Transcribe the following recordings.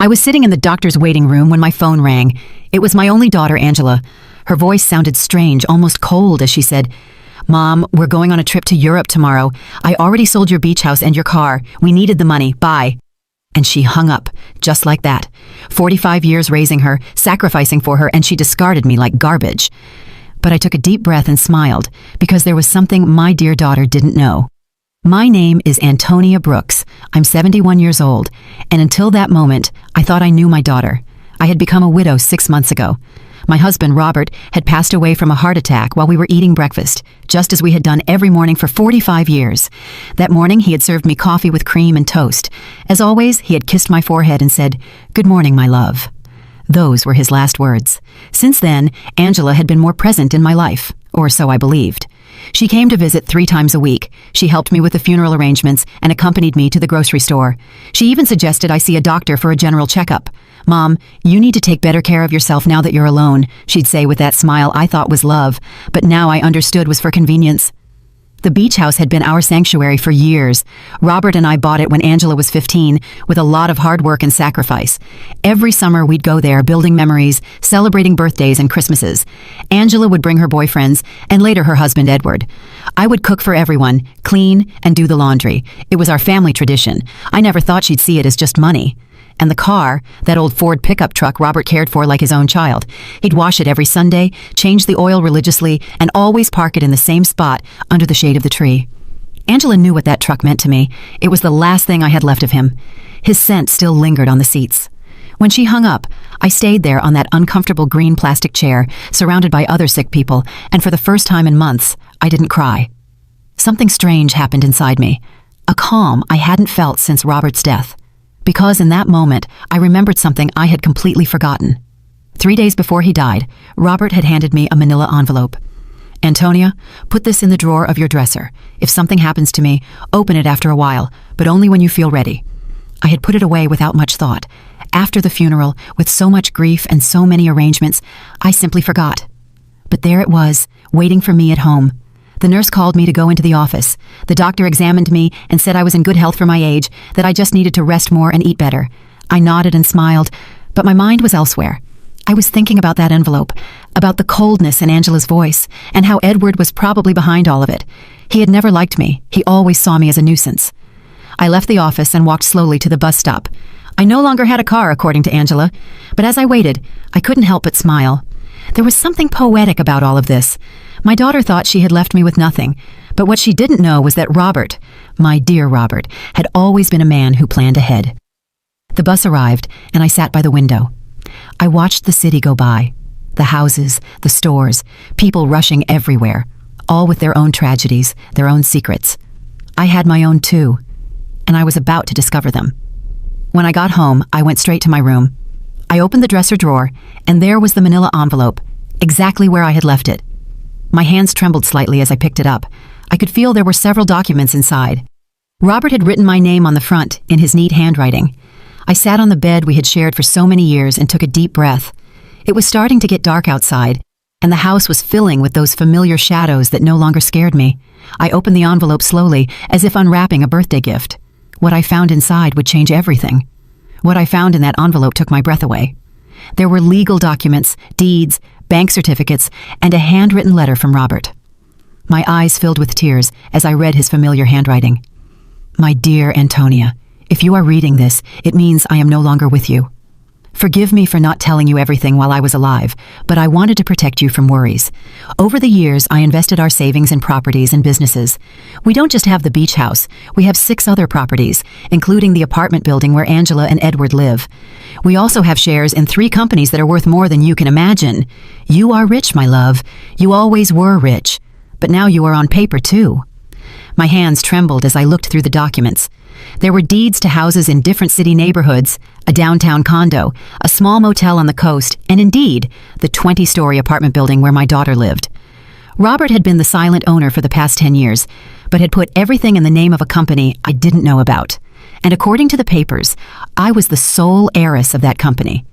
I was sitting in the doctor's waiting room when my phone rang. It was my only daughter, Angela. Her voice sounded strange, almost cold, as she said, "Mom, we're going on a trip to Europe tomorrow. I already sold your beach house and your car. We needed the money. Bye." And she hung up, just like that. 45 years raising her, sacrificing for her, and she discarded me like garbage. But I took a deep breath and smiled, because there was something my dear daughter didn't know. My name is Antonia Brooks. I'm 71 years old, and until that moment, I thought I knew my daughter. I had become a widow 6 months ago. My husband, Robert, had passed away from a heart attack while we were eating breakfast, just as we had done every morning for 45 years. That morning, he had served me coffee with cream and toast. As always, he had kissed my forehead and said, "Good morning, my love." Those were his last words. Since then, Angela had been more present in my life, or so I believed. She came to visit 3 times a week. She helped me with the funeral arrangements and accompanied me to the grocery store. She even suggested I see a doctor for a general checkup. "Mom, you need to take better care of yourself now that you're alone," she'd say with that smile I thought was love, but now I understood was for convenience. The beach house had been our sanctuary for years. Robert and I bought it when Angela was 15, with a lot of hard work and sacrifice. Every summer we'd go there, building memories, celebrating birthdays and Christmases. Angela would bring her boyfriends, and later her husband Edward. I would cook for everyone, clean, and do the laundry. It was our family tradition. I never thought she'd see it as just money. And the car, that old Ford pickup truck Robert cared for like his own child. He'd wash it every Sunday, change the oil religiously, and always park it in the same spot under the shade of the tree. Angela knew what that truck meant to me. It was the last thing I had left of him. His scent still lingered on the seats. When she hung up, I stayed there on that uncomfortable green plastic chair, surrounded by other sick people, and for the first time in months, I didn't cry. Something strange happened inside me. A calm I hadn't felt since Robert's death. Because in that moment, I remembered something I had completely forgotten. 3 days before he died, Robert had handed me a manila envelope. "Antonia, put this in the drawer of your dresser. If something happens to me, open it after a while, but only when you feel ready." I had put it away without much thought. After the funeral, with so much grief and so many arrangements, I simply forgot. But there it was, waiting for me at home. The nurse called me to go into the office. The doctor examined me and said I was in good health for my age, that I just needed to rest more and eat better. I nodded and smiled, but my mind was elsewhere. I was thinking about that envelope, about the coldness in Angela's voice, and how Edward was probably behind all of it. He had never liked me. He always saw me as a nuisance. I left the office and walked slowly to the bus stop. I no longer had a car, according to Angela, but as I waited, I couldn't help but smile. There was something poetic about all of this. My daughter thought she had left me with nothing, but what she didn't know was that Robert, my dear Robert, had always been a man who planned ahead. The bus arrived, and I sat by the window. I watched the city go by. The houses, the stores, people rushing everywhere, all with their own tragedies, their own secrets. I had my own too, and I was about to discover them. When I got home, I went straight to my room. I opened the dresser drawer, and there was the manila envelope, exactly where I had left it. My hands trembled slightly as I picked it up. I could feel there were several documents inside. Robert had written my name on the front, in his neat handwriting. I sat on the bed we had shared for so many years and took a deep breath. It was starting to get dark outside, and the house was filling with those familiar shadows that no longer scared me. I opened the envelope slowly, as if unwrapping a birthday gift. What I found inside would change everything. What I found in that envelope took my breath away. There were legal documents, deeds, bank certificates, and a handwritten letter from Robert. My eyes filled with tears as I read his familiar handwriting. "My dear Antonia, if you are reading this, it means I am no longer with you. Forgive me for not telling you everything while I was alive, but I wanted to protect you from worries. Over the years, I invested our savings in properties and businesses. We don't just have the beach house, we have 6 other properties, including the apartment building where Angela and Edward live. We also have shares in 3 companies that are worth more than you can imagine. You are rich, my love. You always were rich. But now you are on paper, too." My hands trembled as I looked through the documents. There were deeds to houses in different city neighborhoods, a downtown condo, a small motel on the coast, and indeed, the 20-story apartment building where my daughter lived. Robert had been the silent owner for the past 10 years, but had put everything in the name of a company I didn't know about. And according to the papers, I was the sole heiress of that company.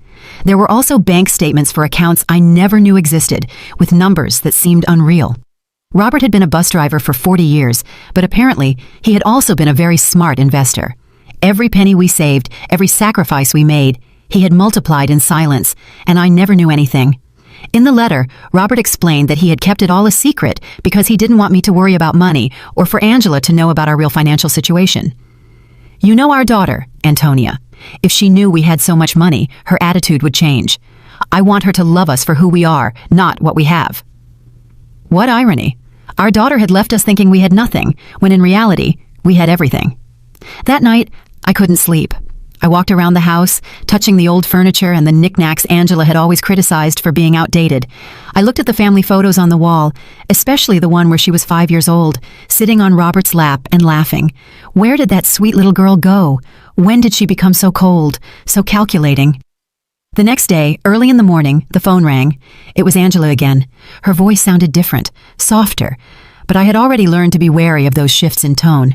There were also bank statements for accounts I never knew existed, with numbers that seemed unreal. Robert had been a bus driver for 40 years, but apparently he had also been a very smart investor. Every penny we saved, every sacrifice we made, He had multiplied in silence, and I never knew anything. In the letter, Robert explained that he had kept it all a secret because he didn't want me to worry about money or for Angela to know about our real financial situation. You know our daughter, Antonia. If she knew we had so much money, her attitude would change. I want her to love us for who we are, not what we have. What irony. Our daughter had left us thinking we had nothing, when in reality, we had everything. That night, I couldn't sleep. I walked around the house, touching the old furniture and the knickknacks Angela had always criticized for being outdated. I looked at the family photos on the wall, especially the one where she was 5 years old, sitting on Robert's lap and laughing. Where did that sweet little girl go? When did she become so cold, so calculating? The next day, early in the morning, the phone rang. It was Angela again. Her voice sounded different, softer, but I had already learned to be wary of those shifts in tone.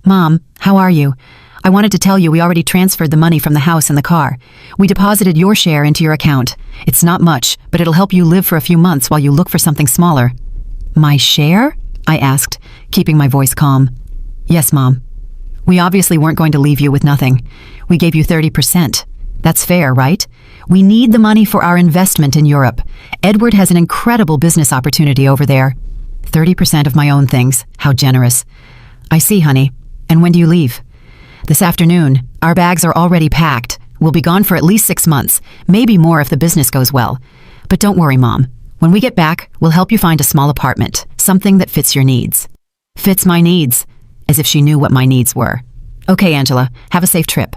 Mom, how are you? I wanted to tell you we already transferred the money from the house and the car. We deposited your share into your account. It's not much, but it'll help you live for a few months while you look for something smaller. My share? I asked, keeping my voice calm. Yes, Mom. We obviously weren't going to leave you with nothing. We gave you 30%. That's fair, right? We need the money for our investment in Europe. Edward has an incredible business opportunity over there. 30% of my own things. How generous. I see, honey. And when do you leave? This afternoon. Our bags are already packed. We'll be gone for at least 6 months, maybe more if the business goes well. But don't worry, Mom. When we get back, we'll help you find a small apartment, something that fits your needs. Fits my needs, as if she knew what my needs were. Okay, Angela, have a safe trip.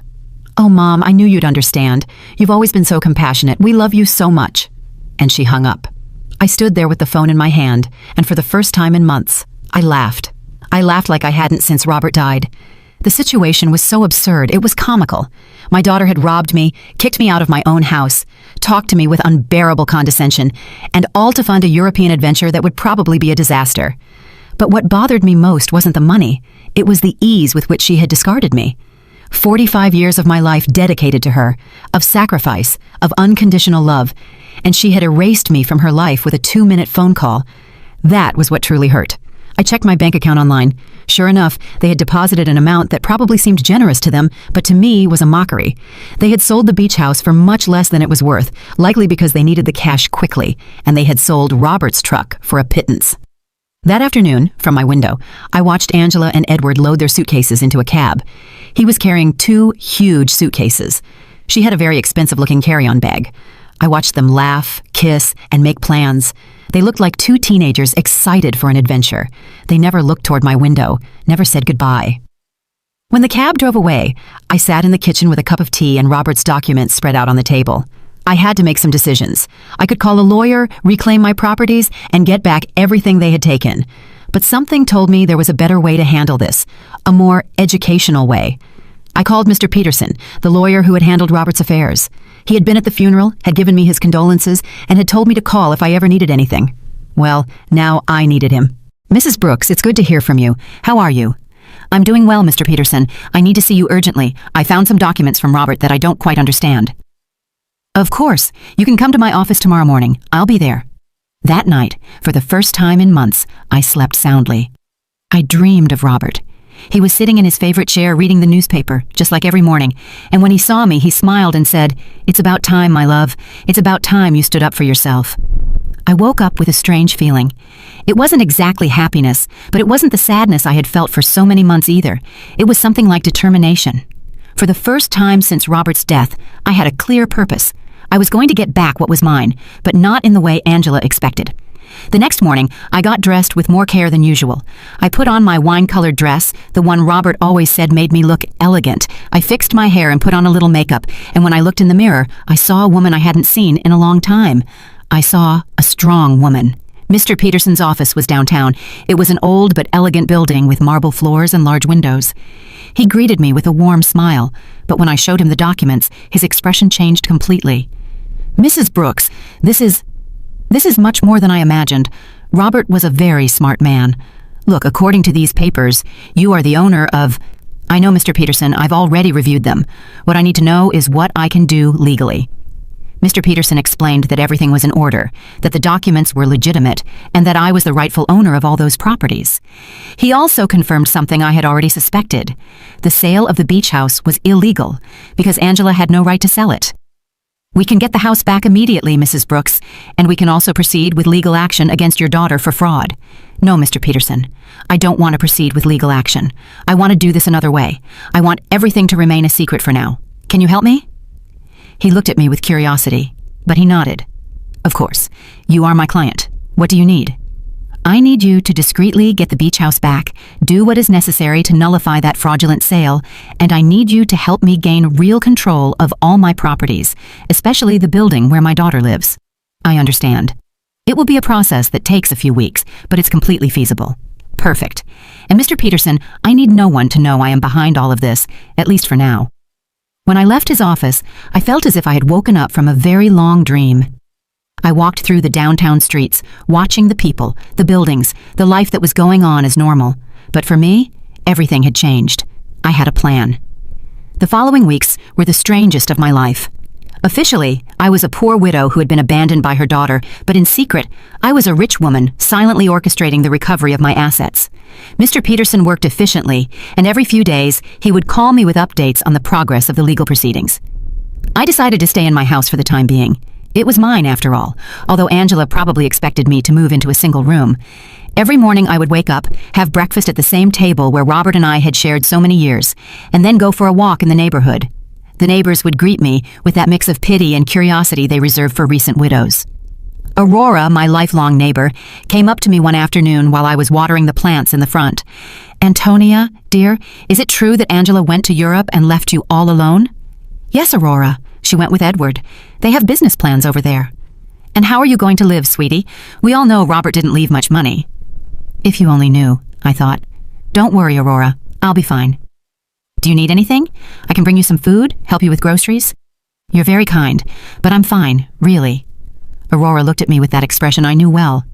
Oh, Mom, I knew you'd understand. You've always been so compassionate. We love you so much. And she hung up. I stood there with the phone in my hand, and for the first time in months, I laughed. I laughed like I hadn't since Robert died. The situation was so absurd, it was comical. My daughter had robbed me, kicked me out of my own house, talked to me with unbearable condescension, and all to fund a European adventure that would probably be a disaster. But what bothered me most wasn't the money, it was the ease with which she had discarded me. 45 years of my life dedicated to her, of sacrifice, of unconditional love, and she had erased me from her life with a 2-minute phone call. That was what truly hurt. I checked my bank account online. Sure enough, they had deposited an amount that probably seemed generous to them, but to me was a mockery. They had sold the beach house for much less than it was worth, likely because they needed the cash quickly, and they had sold Robert's truck for a pittance. That afternoon, from my window, I watched Angela and Edward load their suitcases into a cab. He was carrying 2 huge suitcases. She had a very expensive-looking carry-on bag. I watched them laugh, kiss, and make plans. They looked like 2 teenagers excited for an adventure. They never looked toward my window, never said goodbye. When the cab drove away, I sat in the kitchen with a cup of tea and Robert's documents spread out on the table. I had to make some decisions. I could call a lawyer, reclaim my properties, and get back everything they had taken. But something told me there was a better way to handle this, a more educational way. I called Mr. Peterson, the lawyer who had handled Robert's affairs. He had been at the funeral, had given me his condolences, and had told me to call if I ever needed anything. Well, now I needed him. Mrs. Brooks, it's good to hear from you. How are you? I'm doing well, Mr. Peterson. I need to see you urgently. I found some documents from Robert that I don't quite understand. Of course. You can come to my office tomorrow morning. I'll be there. That night, for the first time in months, I slept soundly. I dreamed of Robert. He was sitting in his favorite chair reading the newspaper, just like every morning, and when he saw me, he smiled and said, "It's about time, my love. It's about time you stood up for yourself." I woke up with a strange feeling. It wasn't exactly happiness, but it wasn't the sadness I had felt for so many months either. It was something like determination. For the first time since Robert's death, I had a clear purpose. I was going to get back what was mine, but not in the way Angela expected. The next morning, I got dressed with more care than usual. I put on my wine-colored dress, the one Robert always said made me look elegant. I fixed my hair and put on a little makeup, and when I looked in the mirror, I saw a woman I hadn't seen in a long time. I saw a strong woman. Mr. Peterson's office was downtown. It was an old but elegant building with marble floors and large windows. He greeted me with a warm smile, but when I showed him the documents, his expression changed completely. "Mrs. Brooks, this is much more than I imagined. Robert was a very smart man. Look, according to these papers, you are the owner of—" "I know, Mr. Peterson, I've already reviewed them. What I need to know is what I can do legally." Mr. Peterson explained that everything was in order, that the documents were legitimate, and that I was the rightful owner of all those properties. He also confirmed something I had already suspected. The sale of the beach house was illegal, because Angela had no right to sell it. We can get the house back immediately, Mrs. Brooks, and we can also proceed with legal action against your daughter for fraud. No, Mr. Peterson, I don't want to proceed with legal action. I want to do this another way. I want everything to remain a secret for now. Can you help me? He looked at me with curiosity, but he nodded. Of course. You are my client. What do you need? I need you to discreetly get the beach house back, do what is necessary to nullify that fraudulent sale, and I need you to help me gain real control of all my properties, especially the building where my daughter lives. I understand. It will be a process that takes a few weeks, but it's completely feasible. Perfect. And Mr. Peterson, I need no one to know I am behind all of this, at least for now. When I left his office, I felt as if I had woken up from a very long dream. I walked through the downtown streets, watching the people, the buildings, the life that was going on as normal. But for me, everything had changed. I had a plan. The following weeks were the strangest of my life. Officially, I was a poor widow who had been abandoned by her daughter, but in secret, I was a rich woman silently orchestrating the recovery of my assets. Mr. Peterson worked efficiently, and every few days, he would call me with updates on the progress of the legal proceedings. I decided to stay in my house for the time being. It was mine, after all, although Angela probably expected me to move into a single room. Every morning I would wake up, have breakfast at the same table where Robert and I had shared so many years, and then go for a walk in the neighborhood. The neighbors would greet me with that mix of pity and curiosity they reserve for recent widows. Aurora, my lifelong neighbor, came up to me one afternoon while I was watering the plants in the front. "Antonia, dear, is it true that Angela went to Europe and left you all alone?" "Yes, Aurora. She went with Edward. They have business plans over there." "And how are you going to live, sweetie? We all know Robert didn't leave much money." If you only knew, I thought. "Don't worry, Aurora. I'll be fine." "Do you need anything? I can bring you some food, help you with groceries?" "You're very kind, but I'm fine, really." Aurora looked at me with that expression I knew well.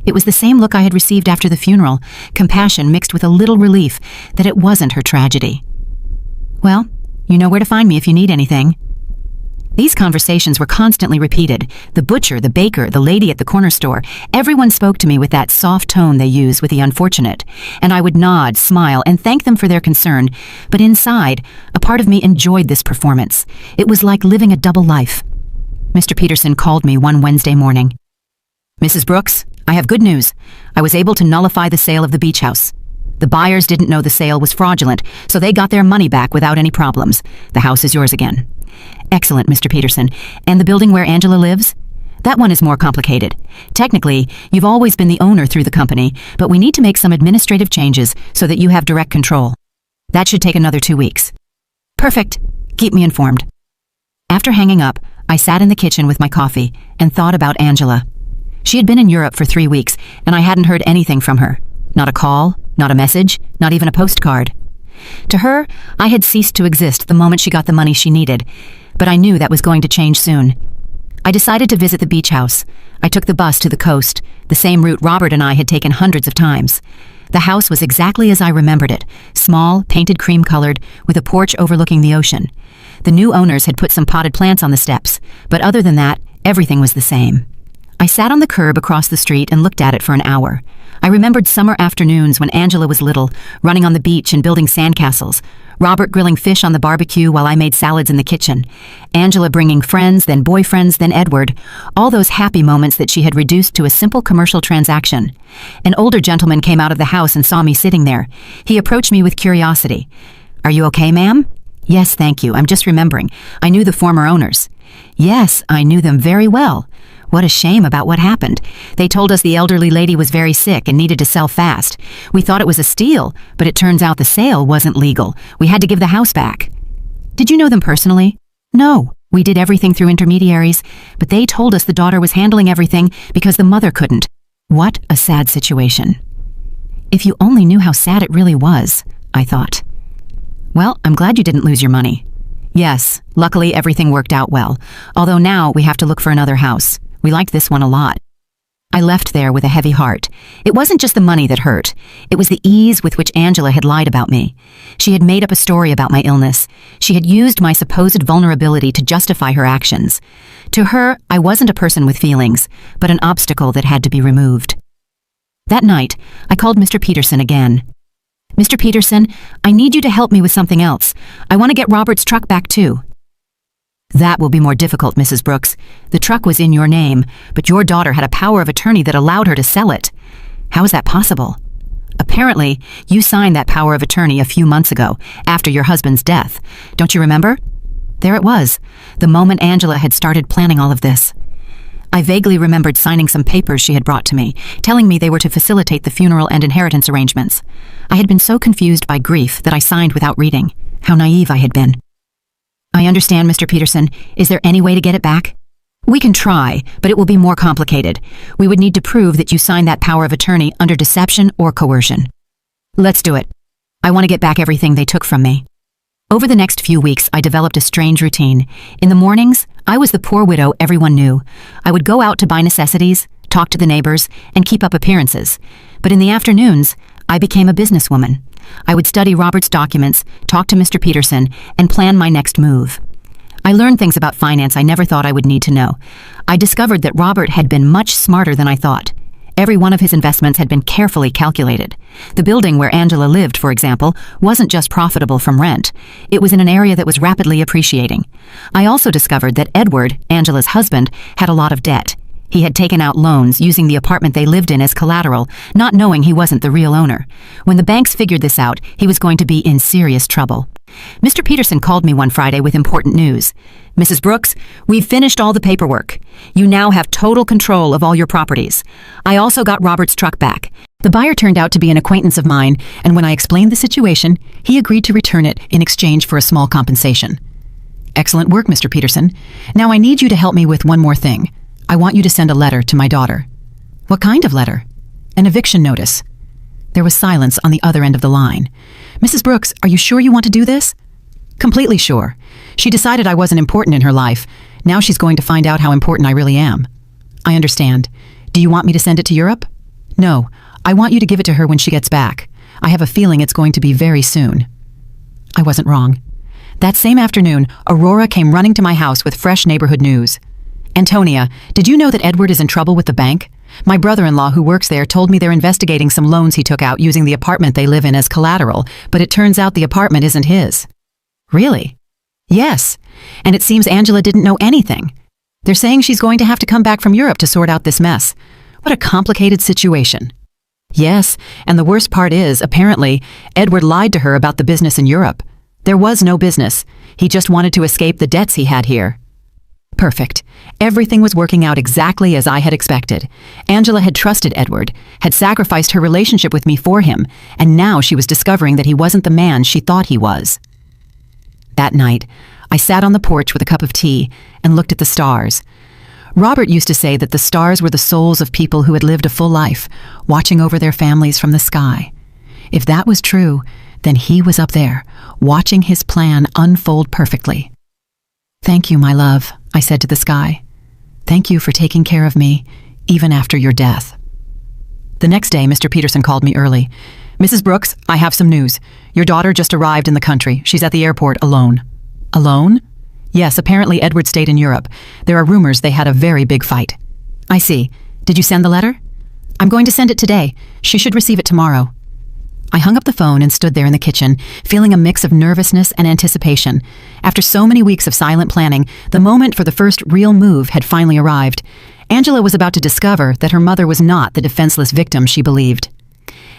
It was the same look I had received after the funeral, compassion mixed with a little relief that it wasn't her tragedy. "Well, you know where to find me if you need anything." These conversations were constantly repeated. The butcher, the baker, the lady at the corner store, everyone spoke to me with that soft tone they use with the unfortunate, and I would nod, smile, and thank them for their concern, but inside, a part of me enjoyed this performance. It was like living a double life. Mr. Peterson called me one Wednesday morning. "Mrs. Brooks, I have good news. I was able to nullify the sale of the beach house. The buyers didn't know the sale was fraudulent, so they got their money back without any problems. The house is yours again." "Excellent, Mr. Peterson. And the building where Angela lives?" "That one is more complicated. Technically, you've always been the owner through the company, but we need to make some administrative changes so that you have direct control. That should take another 2 weeks." "Perfect. Keep me informed." After hanging up, I sat in the kitchen with my coffee and thought about Angela. She had been in Europe for 3 weeks, and I hadn't heard anything from her. Not a call, not a message, not even a postcard. To her, I had ceased to exist the moment she got the money she needed, but I knew that was going to change soon. I decided to visit the beach house. I took the bus to the coast, the same route Robert and I had taken hundreds of times. The house was exactly as I remembered it, small, painted cream-colored, with a porch overlooking the ocean. The new owners had put some potted plants on the steps, but other than that, everything was the same. I sat on the curb across the street and looked at it for an hour. I remembered summer afternoons when Angela was little, running on the beach and building sandcastles, Robert grilling fish on the barbecue while I made salads in the kitchen, Angela bringing friends, then boyfriends, then Edward, all those happy moments that she had reduced to a simple commercial transaction. An older gentleman came out of the house and saw me sitting there. He approached me with curiosity. "Are you okay, ma'am?" "Yes, thank you. I'm just remembering. I knew the former owners." "Yes, I knew them very well. What a shame about what happened. They told us the elderly lady was very sick and needed to sell fast. We thought it was a steal, but it turns out the sale wasn't legal. We had to give the house back." "Did you know them personally?" "No. We did everything through intermediaries, but they told us the daughter was handling everything because the mother couldn't." What a sad situation. If you only knew how sad it really was, I thought. "Well, I'm glad you didn't lose your money." "Yes, luckily everything worked out well, although now we have to look for another house. We liked this one a lot." I left there with a heavy heart. It wasn't just the money that hurt. It was the ease with which Angela had lied about me. She had made up a story about my illness. She had used my supposed vulnerability to justify her actions. To her, I wasn't a person with feelings, but an obstacle that had to be removed. That night, I called Mr. Peterson again. "Mr. Peterson, I need you to help me with something else. I want to get Robert's truck back too." That will be more difficult, Mrs. Brooks. The truck was in your name, but your daughter had a power of attorney that allowed her to sell it. How is that possible? Apparently, you signed that power of attorney a few months ago, after your husband's death. Don't you remember? There it was, the moment Angela had started planning all of this. I vaguely remembered signing some papers she had brought to me, telling me they were to facilitate the funeral and inheritance arrangements. I had been so confused by grief that I signed without reading. How naive I had been. I understand, Mr. Peterson. Is there any way to get it back? We can try, but it will be more complicated. We would need to prove that you signed that power of attorney under deception or coercion. Let's do it. I want to get back everything they took from me. Over the next few weeks, I developed a strange routine. In the mornings, I was the poor widow everyone knew. I would go out to buy necessities, talk to the neighbors, and keep up appearances. But in the afternoons, I became a businesswoman. I would study Robert's documents, talk to Mr. Peterson, and plan my next move. I learned things about finance I never thought I would need to know. I discovered that Robert had been much smarter than I thought. Every one of his investments had been carefully calculated. The building where Angela lived, for example, wasn't just profitable from rent. It was in an area that was rapidly appreciating. I also discovered that Edward, Angela's husband, had a lot of debt. He had taken out loans using the apartment they lived in as collateral, not knowing he wasn't the real owner. When the banks figured this out, he was going to be in serious trouble. Mr. Peterson called me one Friday with important news. Mrs. Brooks, we've finished all the paperwork. You now have total control of all your properties. I also got Robert's truck back. The buyer turned out to be an acquaintance of mine, and when I explained the situation, he agreed to return it in exchange for a small compensation. Excellent work, Mr. Peterson. Now I need you to help me with one more thing. I want you to send a letter to my daughter. What kind of letter? An eviction notice. There was silence on the other end of the line. Mrs. Brooks, are you sure you want to do this? Completely sure. She decided I wasn't important in her life. Now she's going to find out how important I really am. I understand. Do you want me to send it to Europe? No, I want you to give it to her when she gets back. I have a feeling it's going to be very soon. I wasn't wrong. That same afternoon, Aurora came running to my house with fresh neighborhood news. Antonia, did you know that Edward is in trouble with the bank? My brother-in-law who works there told me they're investigating some loans he took out using the apartment they live in as collateral, but it turns out the apartment isn't his. Really? Yes. And it seems Angela didn't know anything. They're saying she's going to have to come back from Europe to sort out this mess. What a complicated situation. Yes, and the worst part is, apparently, Edward lied to her about the business in Europe. There was no business. He just wanted to escape the debts he had here. Perfect. Everything was working out exactly as I had expected. Angela had trusted Edward, had sacrificed her relationship with me for him, and now she was discovering that he wasn't the man she thought he was. That night, I sat on the porch with a cup of tea and looked at the stars. Robert used to say that the stars were the souls of people who had lived a full life, watching over their families from the sky. If that was true, then he was up there, watching his plan unfold perfectly. Thank you, my love, I said to the sky. Thank you for taking care of me, even after your death. The next day, Mr. Peterson called me early. Mrs. Brooks, I have some news. Your daughter just arrived in the country. She's at the airport alone. Alone? Yes, apparently Edward stayed in Europe. There are rumors they had a very big fight. I see. Did you send the letter? I'm going to send it today. She should receive it tomorrow. I hung up the phone and stood there in the kitchen, feeling a mix of nervousness and anticipation. After so many weeks of silent planning, the moment for the first real move had finally arrived. Angela was about to discover that her mother was not the defenseless victim she believed.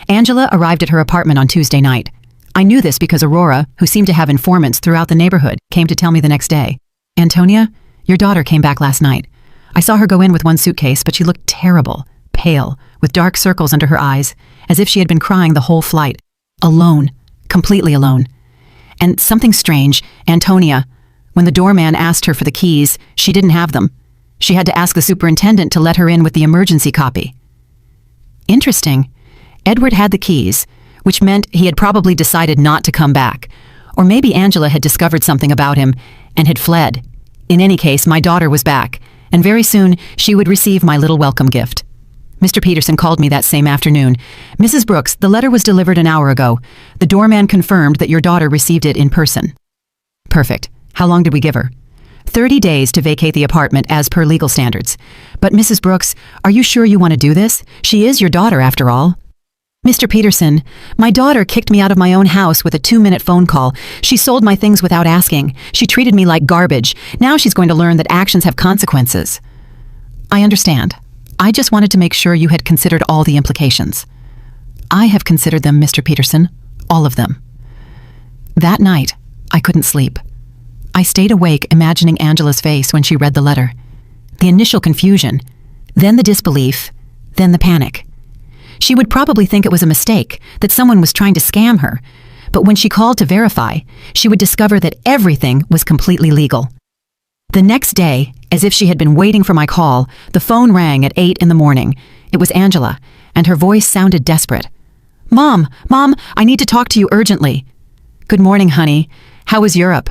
Angela arrived at her apartment on Tuesday night. I knew this because Aurora, who seemed to have informants throughout the neighborhood, came to tell me the next day. Antonia, your daughter came back last night. I saw her go in with one suitcase, but she looked terrible, pale, with dark circles under her eyes, as if she had been crying the whole flight. Alone. Completely alone. And something strange, Antonia, when the doorman asked her for the keys, she didn't have them. She had to ask the superintendent to let her in with the emergency copy. Interesting. Edward had the keys, which meant he had probably decided not to come back. Or maybe Angela had discovered something about him and had fled. In any case, my daughter was back, and very soon she would receive my little welcome gift. Mr. Peterson called me that same afternoon. Mrs. Brooks, the letter was delivered an hour ago. The doorman confirmed that your daughter received it in person. Perfect. How long did we give her? 30 days to vacate the apartment as per legal standards. But Mrs. Brooks, are you sure you want to do this? She is your daughter after all. Mr. Peterson, my daughter kicked me out of my own house with a 2-minute phone call. She sold my things without asking. She treated me like garbage. Now she's going to learn that actions have consequences. I understand. I just wanted to make sure you had considered all the implications. I have considered them, Mr. Peterson. All of them. That night, I couldn't sleep. I stayed awake imagining Angela's face when she read the letter. The initial confusion, then the disbelief, then the panic. She would probably think it was a mistake, that someone was trying to scam her. But when she called to verify, she would discover that everything was completely legal. The next day, as if she had been waiting for my call, the phone rang at 8 in the morning. It was Angela, and her voice sounded desperate. Mom, I need to talk to you urgently. Good morning, honey. How is Europe?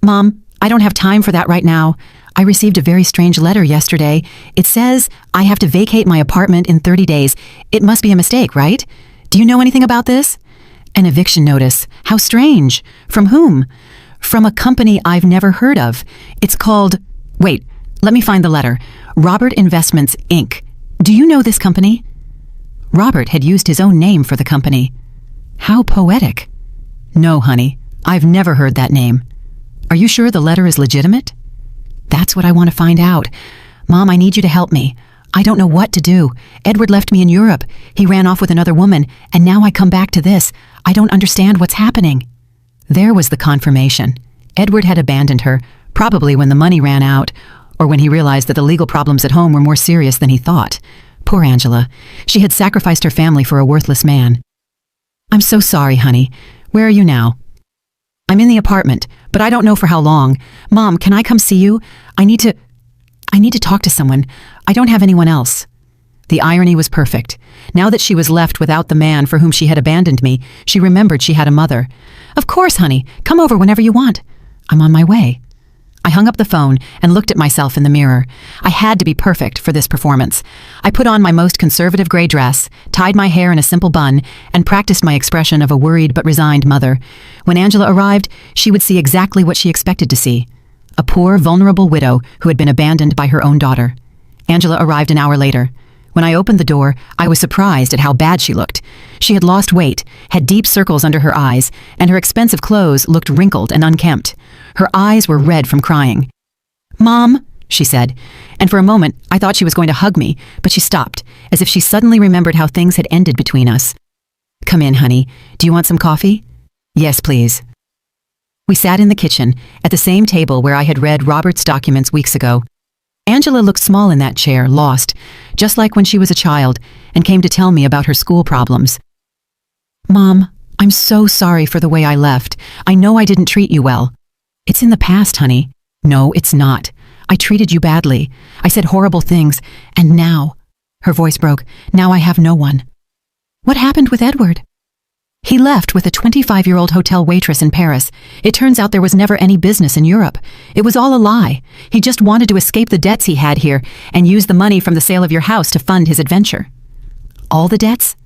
Mom, I don't have time for that right now. I received a very strange letter yesterday. It says I have to vacate my apartment in 30 days. It must be a mistake, right? Do you know anything about this? An eviction notice. How strange. From whom? From a company I've never heard of. It's called... Wait, let me find the letter. Robert Investments, Inc. Do you know this company? Robert had used his own name for the company. How poetic. No, honey. I've never heard that name. Are you sure the letter is legitimate? That's what I want to find out. Mom, I need you to help me. I don't know what to do. Edward left me in Europe. He ran off with another woman, and now I come back to this. I don't understand what's happening. There was the confirmation. Edward had abandoned her, probably when the money ran out, or when he realized that the legal problems at home were more serious than he thought. Poor Angela. She had sacrificed her family for a worthless man. I'm so sorry, honey. Where are you now? I'm in the apartment, but I don't know for how long. Mom, can I come see you? I need to talk to someone. I don't have anyone else. The irony was perfect. Now that she was left without the man for whom she had abandoned me, she remembered she had a mother. Of course, honey. Come over whenever you want. I'm on my way. I hung up the phone and looked at myself in the mirror. I had to be perfect for this performance. I put on my most conservative gray dress, tied my hair in a simple bun, and practiced my expression of a worried but resigned mother. When Angela arrived, she would see exactly what she expected to see. A poor, vulnerable widow who had been abandoned by her own daughter. Angela arrived an hour later. When I opened the door, I was surprised at how bad she looked. She had lost weight, had deep circles under her eyes, and her expensive clothes looked wrinkled and unkempt. Her eyes were red from crying. Mom, she said, and for a moment I thought she was going to hug me, but she stopped, as if she suddenly remembered how things had ended between us. Come in, honey. Do you want some coffee? Yes, please. We sat in the kitchen, at the same table where I had read Robert's documents weeks ago. Angela looked small in that chair, lost, just like when she was a child, and came to tell me about her school problems. Mom, I'm so sorry for the way I left. I know I didn't treat you well. It's in the past, honey. No, it's not. I treated you badly. I said horrible things, and now... Her voice broke. Now I have no one. What happened with Edward? He left with a 25-year-old hotel waitress in Paris. It turns out there was never any business in Europe. It was all a lie. He just wanted to escape the debts he had here and use the money from the sale of your house to fund his adventure. All the debts?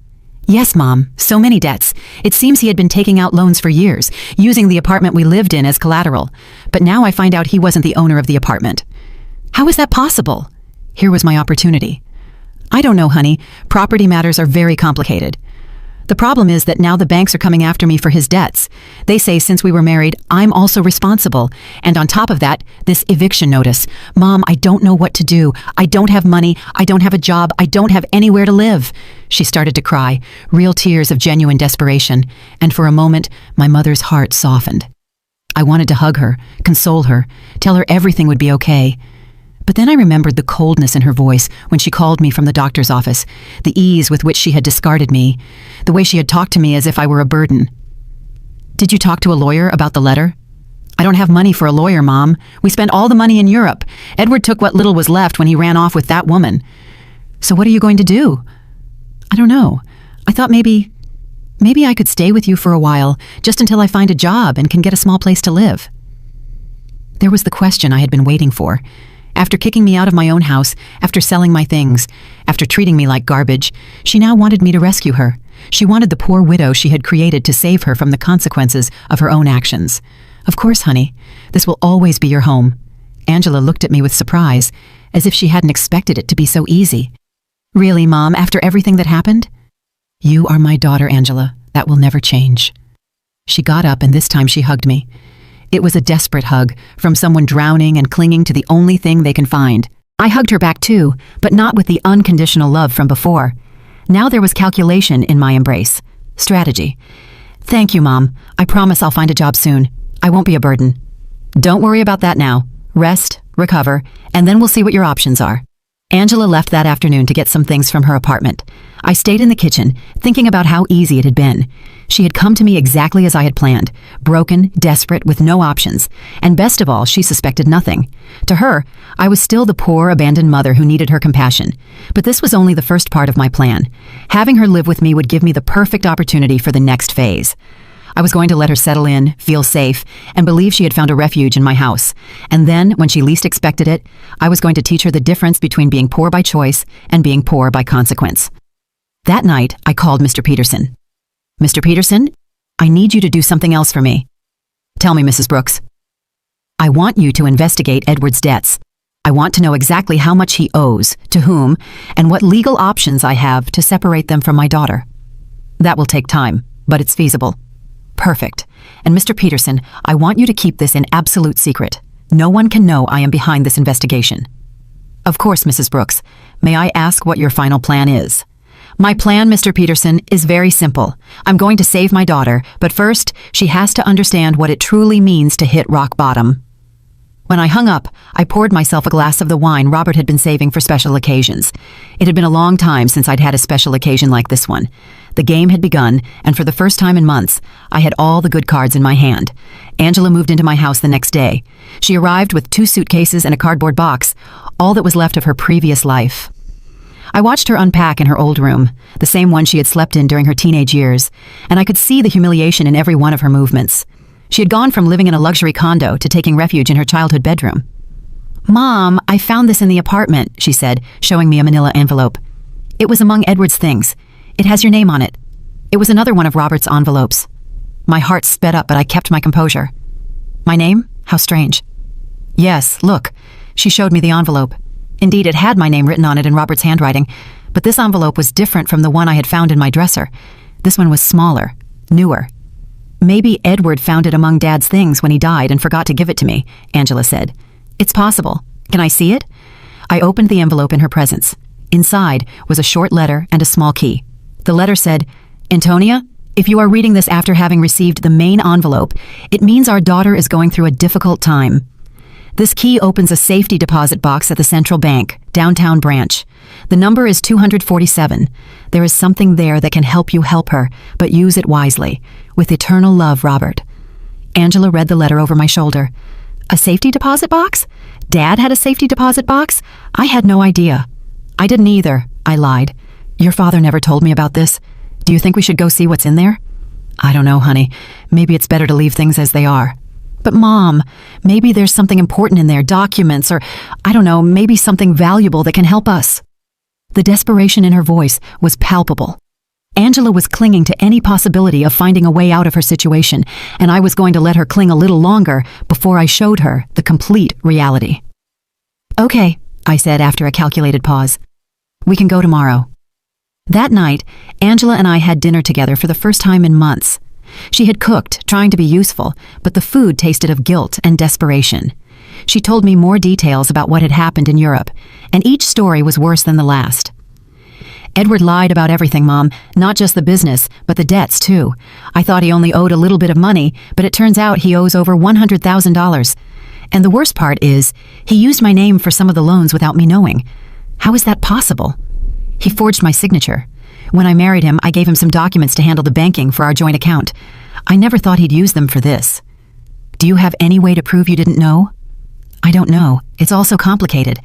Yes, Mom, so many debts. It seems he had been taking out loans for years, using the apartment we lived in as collateral. But now I find out he wasn't the owner of the apartment. How is that possible? Here was my opportunity. I don't know, honey. Property matters are very complicated. The problem is that now the banks are coming after me for his debts. They say since we were married, I'm also responsible. And on top of that, this eviction notice. Mom, I don't know what to do. I don't have money. I don't have a job. I don't have anywhere to live. She started to cry, real tears of genuine desperation. And for a moment, my mother's heart softened. I wanted to hug her, console her, tell her everything would be okay. But then I remembered the coldness in her voice when she called me from the doctor's office, the ease with which she had discarded me, the way she had talked to me as if I were a burden. Did you talk to a lawyer about the letter? I don't have money for a lawyer, Mom. We spent all the money in Europe. Edward took what little was left when he ran off with that woman. So what are you going to do? I don't know. I thought maybe I could stay with you for a while, just until I find a job and can get a small place to live. There was the question I had been waiting for. After kicking me out of my own house, after selling my things, after treating me like garbage, she now wanted me to rescue her. She wanted the poor widow she had created to save her from the consequences of her own actions. Of course, honey, this will always be your home. Angela looked at me with surprise, as if she hadn't expected it to be so easy. Really, Mom, after everything that happened? You are my daughter, Angela. That will never change." She got up and this time she hugged me. It was a desperate hug from someone drowning and clinging to the only thing they can find. I hugged her back too, but not with the unconditional love from before. Now there was calculation in my embrace. Strategy. "Thank you, Mom. I promise I'll find a job soon. I won't be a burden." "Don't worry about that now. Rest, recover, and then we'll see what your options are." Angela left that afternoon to get some things from her apartment. I stayed in the kitchen, thinking about how easy it had been. She had come to me exactly as I had planned, broken, desperate, with no options, and best of all, she suspected nothing. To her, I was still the poor, abandoned mother who needed her compassion. But this was only the first part of my plan. Having her live with me would give me the perfect opportunity for the next phase. I was going to let her settle in, feel safe, and believe she had found a refuge in my house. And then, when she least expected it, I was going to teach her the difference between being poor by choice and being poor by consequence. That night, I called Mr. Peterson. "Mr. Peterson, I need you to do something else for me." "Tell me, Mrs. Brooks." "I want you to investigate Edward's debts. I want to know exactly how much he owes, to whom, and what legal options I have to separate them from my daughter. That will take time, but it's feasible." "Perfect. And Mr. Peterson, I want you to keep this an absolute secret. No one can know I am behind this investigation." "Of course, Mrs. Brooks. May I ask what your final plan is?" "My plan, Mr. Peterson, is very simple. I'm going to save my daughter, but first, she has to understand what it truly means to hit rock bottom." When I hung up, I poured myself a glass of the wine Robert had been saving for special occasions. It had been a long time since I'd had a special occasion like this one. The game had begun, and for the first time in months, I had all the good cards in my hand. Angela moved into my house the next day. She arrived with 2 suitcases and a cardboard box, all that was left of her previous life. I watched her unpack in her old room, the same one she had slept in during her teenage years, and I could see the humiliation in every one of her movements. She had gone from living in a luxury condo to taking refuge in her childhood bedroom. "Mom, I found this in the apartment," she said, showing me a manila envelope. "It was among Edward's things. It has your name on it." It was another one of Robert's envelopes. My heart sped up, but I kept my composure. "My name? How strange." "Yes, look." She showed me the envelope. Indeed, it had my name written on it in Robert's handwriting, but this envelope was different from the one I had found in my dresser. This one was smaller, newer. "Maybe Edward found it among Dad's things when he died and forgot to give it to me," Angela said. "It's possible. Can I see it?" I opened the envelope in her presence. Inside was a short letter and a small key. The letter said, "Antonia, if you are reading this after having received the main envelope, it means our daughter is going through a difficult time. This key opens a safety deposit box at the Central Bank, downtown branch. The number is 247. There is something there that can help you help her, but use it wisely. With eternal love, Robert." Angela read the letter over my shoulder. A safety deposit box? Dad had a safety deposit box? I had no idea. "I didn't either," I lied. "Your father never told me about this. Do you think we should go see what's in there?" "I don't know, honey. Maybe it's better to leave things as they are." "But Mom, maybe there's something important in there, documents, or I don't know, maybe something valuable that can help us." The desperation in her voice was palpable. Angela was clinging to any possibility of finding a way out of her situation, and I was going to let her cling a little longer before I showed her the complete reality. "Okay," I said after a calculated pause. "We can go tomorrow." That night, Angela and I had dinner together for the first time in months. She had cooked, trying to be useful, but the food tasted of guilt and desperation. She told me more details about what had happened in Europe, and each story was worse than the last. "Edward lied about everything, Mom, not just the business, but the debts, too. I thought he only owed a little bit of money, but it turns out he owes over $100,000. And the worst part is, he used my name for some of the loans without me knowing. How is that possible? He forged my signature. When I married him, I gave him some documents to handle the banking for our joint account. I never thought he'd use them for this. Do you have any way to prove you didn't know?" "I don't know. It's all so complicated.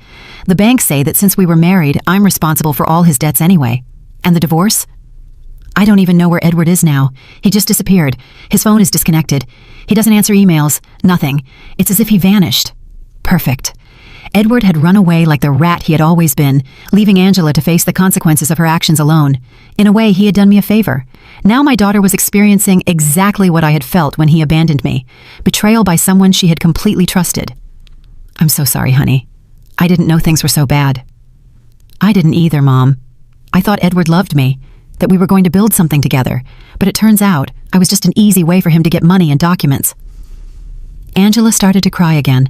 The banks say that since we were married, I'm responsible for all his debts anyway. And the divorce? I don't even know where Edward is now. He just disappeared. His phone is disconnected. He doesn't answer emails. Nothing. It's as if he vanished." Perfect. Edward had run away like the rat he had always been, leaving Angela to face the consequences of her actions alone. In a way, he had done me a favor. Now my daughter was experiencing exactly what I had felt when he abandoned me. Betrayal by someone she had completely trusted. "I'm so sorry, honey. I didn't know things were so bad." "I didn't either, Mom. I thought Edward loved me. that we were going to build something together, but it turns out I was just an easy way for him to get money and documents." Angela started to cry again.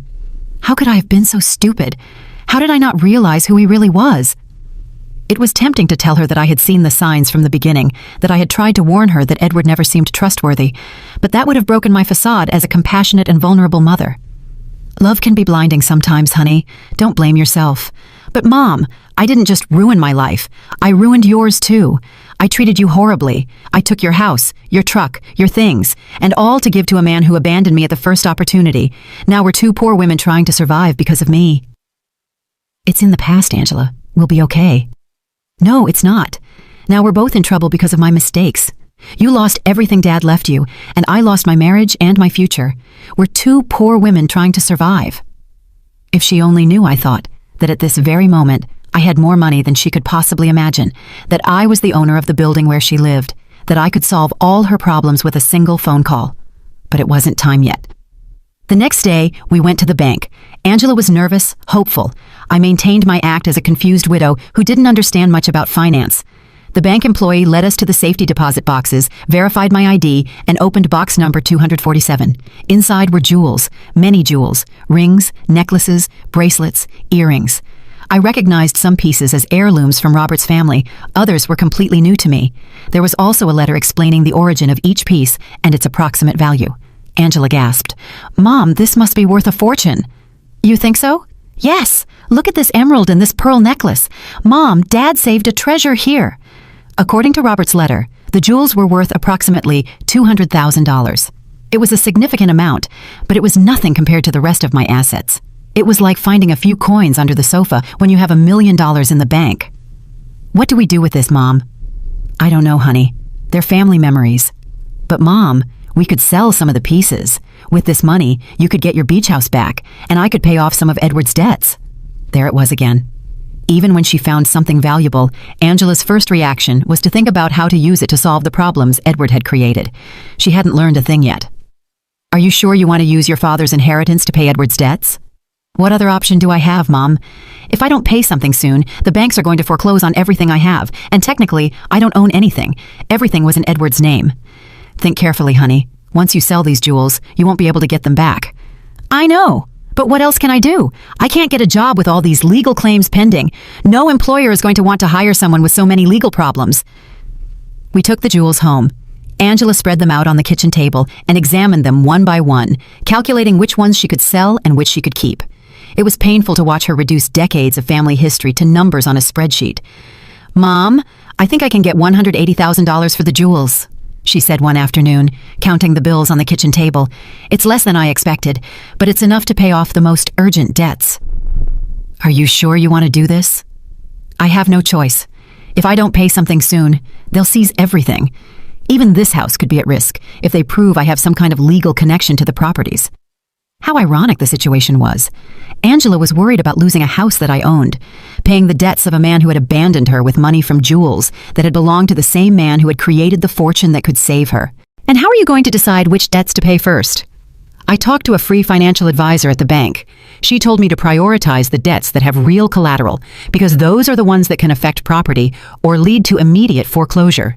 How could I have been so stupid? How did I not realize who he really was? It was tempting to tell her that I had seen the signs from the beginning, that I had tried to warn her that Edward never seemed trustworthy, but that would have broken my facade as a compassionate and vulnerable mother. "Love can be blinding sometimes, honey. Don't blame yourself." "But Mom, I didn't just ruin my life. I ruined yours too. I treated you horribly. I took your house, your truck, your things, and all to give to a man who abandoned me at the first opportunity. Now we're two poor women trying to survive because of me." "It's in the past, Angela. We'll be okay." "No, it's not. Now we're both in trouble because of my mistakes. You lost everything Dad left you, and I lost my marriage and my future. We're two poor women trying to survive." If she only knew, I thought, that at this very moment, I had more money than she could possibly imagine, that I was the owner of the building where she lived, that I could solve all her problems with a single phone call. But it wasn't time yet. The next day, we went to the bank. Angela was nervous, hopeful. I maintained my act as a confused widow who didn't understand much about finance. The bank employee led us to the safety deposit boxes, verified my ID, and opened box number 247. Inside were jewels, many jewels, rings, necklaces, bracelets, earrings. I recognized some pieces as heirlooms from Robert's family. Others were completely new to me. There was also a letter explaining the origin of each piece and its approximate value. Angela gasped. "Mom, this must be worth a fortune." "You think so?" "Yes. Look at this emerald and this pearl necklace. Mom, Dad saved a treasure here." According to Robert's letter, the jewels were worth approximately $200,000. It was a significant amount, but it was nothing compared to the rest of my assets. It was like finding a few coins under the sofa when you have $1 million in the bank. "What do we do with this, Mom?" "I don't know, honey. They're family memories." "But Mom, we could sell some of the pieces. With this money, you could get your beach house back, and I could pay off some of Edward's debts." There it was again. Even when she found something valuable, Angela's first reaction was to think about how to use it to solve the problems Edward had created. She hadn't learned a thing yet. "Are you sure you want to use your father's inheritance to pay Edward's debts?" "What other option do I have, Mom? If I don't pay something soon, the banks are going to foreclose on everything I have, and technically, I don't own anything. Everything was in Edward's name." "Think carefully, honey. Once you sell these jewels, you won't be able to get them back." "I know. But what else can I do? I can't get a job with all these legal claims pending. No employer is going to want to hire someone with so many legal problems." We took the jewels home. Angela spread them out on the kitchen table and examined them one by one, calculating which ones she could sell and which she could keep. It was painful to watch her reduce decades of family history to numbers on a spreadsheet. "Mom, I think I can get $180,000 for the jewels," she said one afternoon, counting the bills on the kitchen table. "It's less than I expected, but it's enough to pay off the most urgent debts." "Are you sure you want to do this?" "I have no choice. If I don't pay something soon, they'll seize everything. Even this house could be at risk if they prove I have some kind of legal connection to the properties." How ironic the situation was. Angela was worried about losing a house that I owned, paying the debts of a man who had abandoned her with money from jewels that had belonged to the same man who had created the fortune that could save her. And how are you going to decide which debts to pay first? I talked to a free financial advisor at the bank. She told me to prioritize the debts that have real collateral, because those are the ones that can affect property or lead to immediate foreclosure.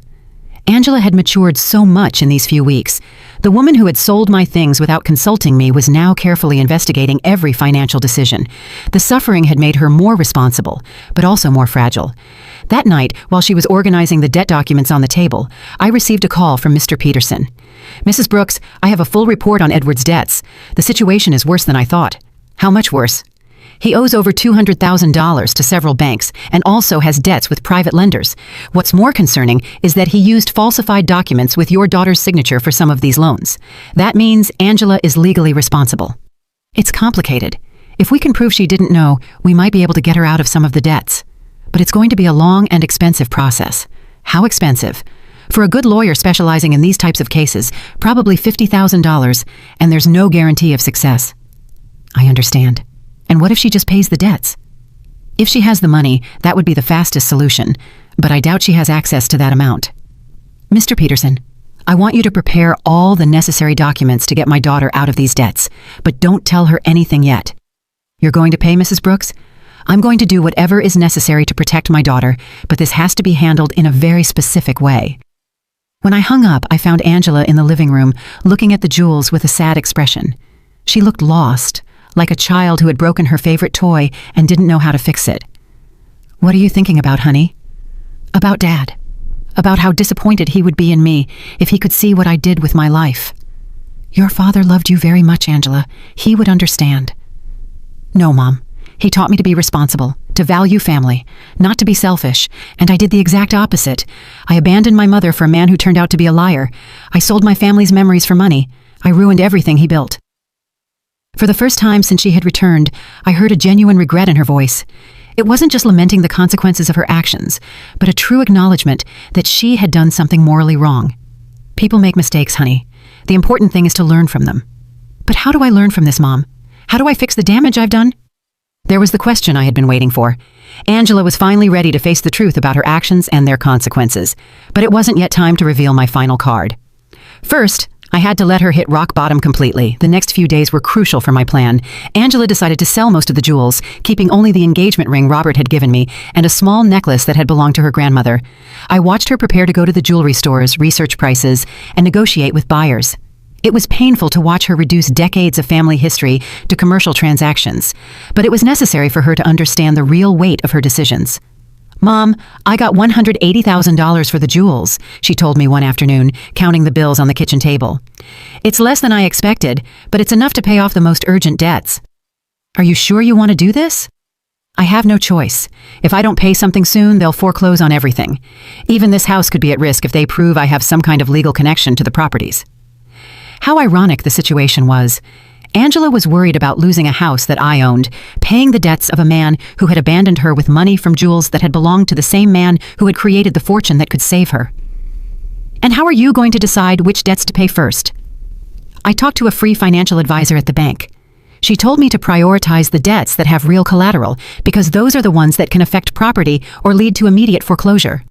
Angela had matured so much in these few weeks. The woman who had sold my things without consulting me was now carefully investigating every financial decision. The suffering had made her more responsible, but also more fragile. That night, while she was organizing the debt documents on the table, I received a call from Mr. Peterson. "Mrs. Brooks, I have a full report on Edward's debts. The situation is worse than I thought." "How much worse?" "He owes over $200,000 to several banks and also has debts with private lenders. What's more concerning is that he used falsified documents with your daughter's signature for some of these loans. That means Angela is legally responsible." "It's complicated. If we can prove she didn't know, we might be able to get her out of some of the debts. But it's going to be a long and expensive process." "How expensive?" "For a good lawyer specializing in these types of cases, probably $50,000, and there's no guarantee of success." "I understand. And what if she just pays the debts?" "If she has the money, that would be the fastest solution, but I doubt she has access to that amount." "Mr. Peterson, I want you to prepare all the necessary documents to get my daughter out of these debts, but don't tell her anything yet." "You're going to pay, Mrs. Brooks?" I'm going to do whatever is necessary to protect my daughter, but this has to be handled in a very specific way." When I hung up, I found Angela in the living room, looking at the jewels with a sad expression. She looked lost, like a child who had broken her favorite toy and didn't know how to fix it. "What are you thinking about, honey?" "About Dad. About how disappointed he would be in me if he could see what I did with my life." "Your father loved you very much, Angela. He would understand." "No, Mom. He taught me to be responsible, to value family, not to be selfish, and I did the exact opposite. I abandoned my mother for a man who turned out to be a liar. I sold my family's memories for money. I ruined everything he built." For the first time since she had returned, I heard a genuine regret in her voice. It wasn't just lamenting the consequences of her actions, but a true acknowledgement that she had done something morally wrong. People make mistakes, honey. The important thing is to learn from them. "But how do I learn from this, Mom? How do I fix the damage I've done?" There was the question I had been waiting for. Angela was finally ready to face the truth about her actions and their consequences, but it wasn't yet time to reveal my final card. First, I had to let her hit rock bottom completely. The next few days were crucial for my plan. Angela decided to sell most of the jewels, keeping only the engagement ring Robert had given me and a small necklace that had belonged to her grandmother. I watched her prepare to go to the jewelry stores, research prices, and negotiate with buyers. It was painful to watch her reduce decades of family history to commercial transactions, but it was necessary for her to understand the real weight of her decisions. "Mom, I got $180,000 for the jewels," she told me one afternoon, counting the bills on the kitchen table. "It's less than I expected, but it's enough to pay off the most urgent debts." "Are you sure you want to do this?" "I have no choice. If I don't pay something soon, they'll foreclose on everything. Even this house could be at risk if they prove I have some kind of legal connection to the properties." How ironic the situation was. Angela was worried about losing a house that I owned, paying the debts of a man who had abandoned her with money from jewels that had belonged to the same man who had created the fortune that could save her. "And how are you going to decide which debts to pay first?" I talked to a free financial advisor at the bank. She told me to prioritize the debts that have real collateral, because those are the ones that can affect property or lead to immediate foreclosure.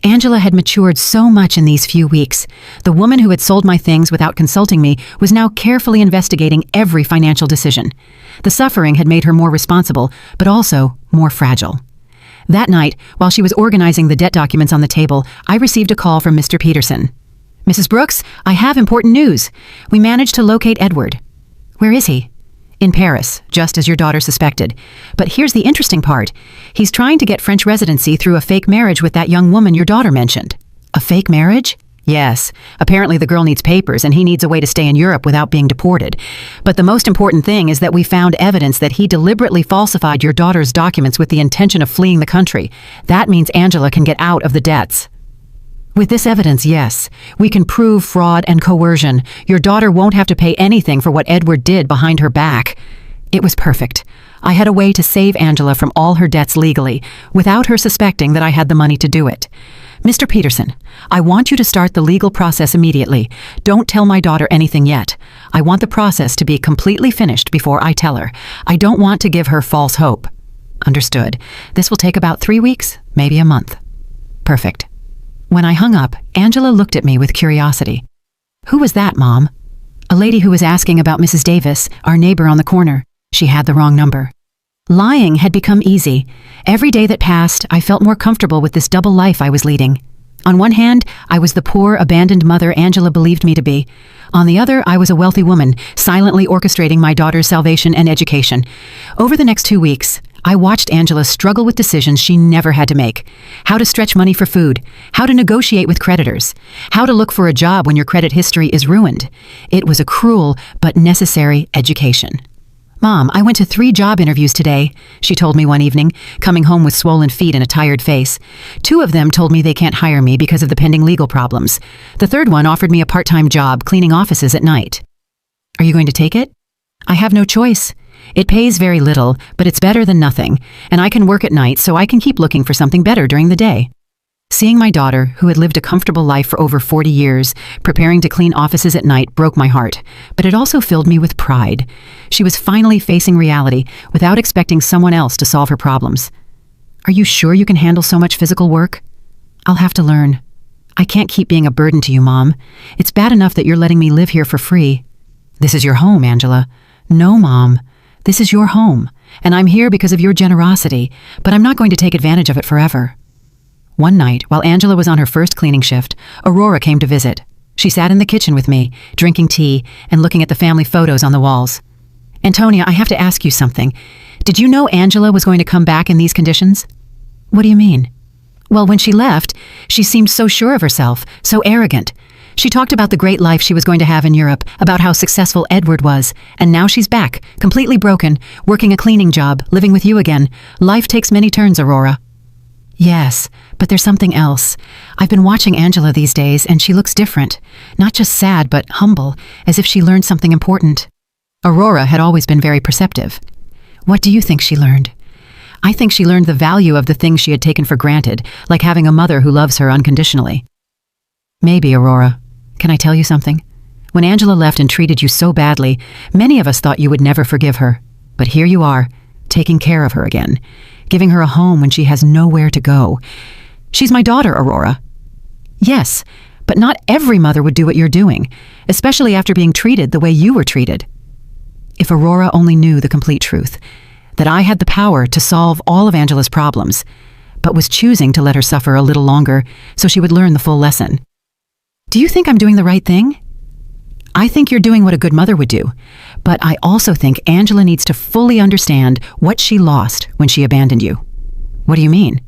Angela had matured so much in these few weeks. The woman who had sold my things without consulting me was now carefully investigating every financial decision. The suffering had made her more responsible, but also more fragile. That night, while she was organizing the debt documents on the table, I received a call from Mr. Peterson. "Mrs. Brooks, I have important news. We managed to locate Edward." "Where is he?" "In Paris, just as your daughter suspected. But here's the interesting part. He's trying to get French residency through a fake marriage with that young woman your daughter mentioned." "A fake marriage?" "Yes. Apparently the girl needs papers and he needs a way to stay in Europe without being deported. But the most important thing is that we found evidence that he deliberately falsified your daughter's documents with the intention of fleeing the country. That means Angela can get out of the debts." "With this evidence, yes. We can prove fraud and coercion. Your daughter won't have to pay anything for what Edward did behind her back." It was perfect. I had a way to save Angela from all her debts legally, without her suspecting that I had the money to do it. "Mr. Peterson, I want you to start the legal process immediately. Don't tell my daughter anything yet. I want the process to be completely finished before I tell her. I don't want to give her false hope." "Understood. This will take about 3 weeks, maybe a month." "Perfect." When I hung up, Angela looked at me with curiosity. "Who was that, Mom?" "A lady who was asking about Mrs. Davis, our neighbor on the corner. She had the wrong number." Lying had become easy. Every day that passed, I felt more comfortable with this double life I was leading. On one hand, I was the poor, abandoned mother Angela believed me to be. On the other, I was a wealthy woman, silently orchestrating my daughter's salvation and education. Over the next 2 weeks, I watched Angela struggle with decisions she never had to make. How to stretch money for food, how to negotiate with creditors, how to look for a job when your credit history is ruined. It was a cruel but necessary education. "Mom, I went to 3 job interviews today," she told me one evening, coming home with swollen feet and a tired face. 2 of them told me they can't hire me because of the pending legal problems. The third one offered me a part-time job cleaning offices at night. "Are you going to take it?" "I have no choice. It pays very little, but it's better than nothing, and I can work at night so I can keep looking for something better during the day." Seeing my daughter, who had lived a comfortable life for over 40 years, preparing to clean offices at night broke my heart, but it also filled me with pride. She was finally facing reality without expecting someone else to solve her problems. "Are you sure you can handle so much physical work?" "I'll have to learn. I can't keep being a burden to you, Mom. It's bad enough that you're letting me live here for free." "This is your home, Angela." "No, Mom. This is your home. and I'm here because of your generosity, but I'm not going to take advantage of it forever." One night, while Angela was on her first cleaning shift, Aurora came to visit. She sat in the kitchen with me, drinking tea and looking at the family photos on the walls. "Antonia, I have to ask you something. Did you know Angela was going to come back in these conditions?" "What do you mean?" "Well, when she left, she seemed so sure of herself, so arrogant. She talked about the great life she was going to have in Europe, about how successful Edward was, and now she's back, completely broken, working a cleaning job, living with you again. Life takes many turns, Aurora." "Yes, but there's something else. I've been watching Angela these days, and she looks different. Not just sad, but humble, as if she learned something important." Aurora had always been very perceptive. "What do you think she learned?" "I think she learned the value of the things she had taken for granted, like having a mother who loves her unconditionally." "Maybe, Aurora. Can I tell you something? When Angela left and treated you so badly, many of us thought you would never forgive her. But here you are, taking care of her again, giving her a home when she has nowhere to go. She's my daughter, Aurora." "Yes, but not every mother would do what you're doing, especially after being treated the way you were treated." If Aurora only knew the complete truth, that I had the power to solve all of Angela's problems, but was choosing to let her suffer a little longer so she would learn the full lesson. "Do you think I'm doing the right thing?" "I think you're doing what a good mother would do, but I also think Angela needs to fully understand what she lost when she abandoned you." "What do you mean?"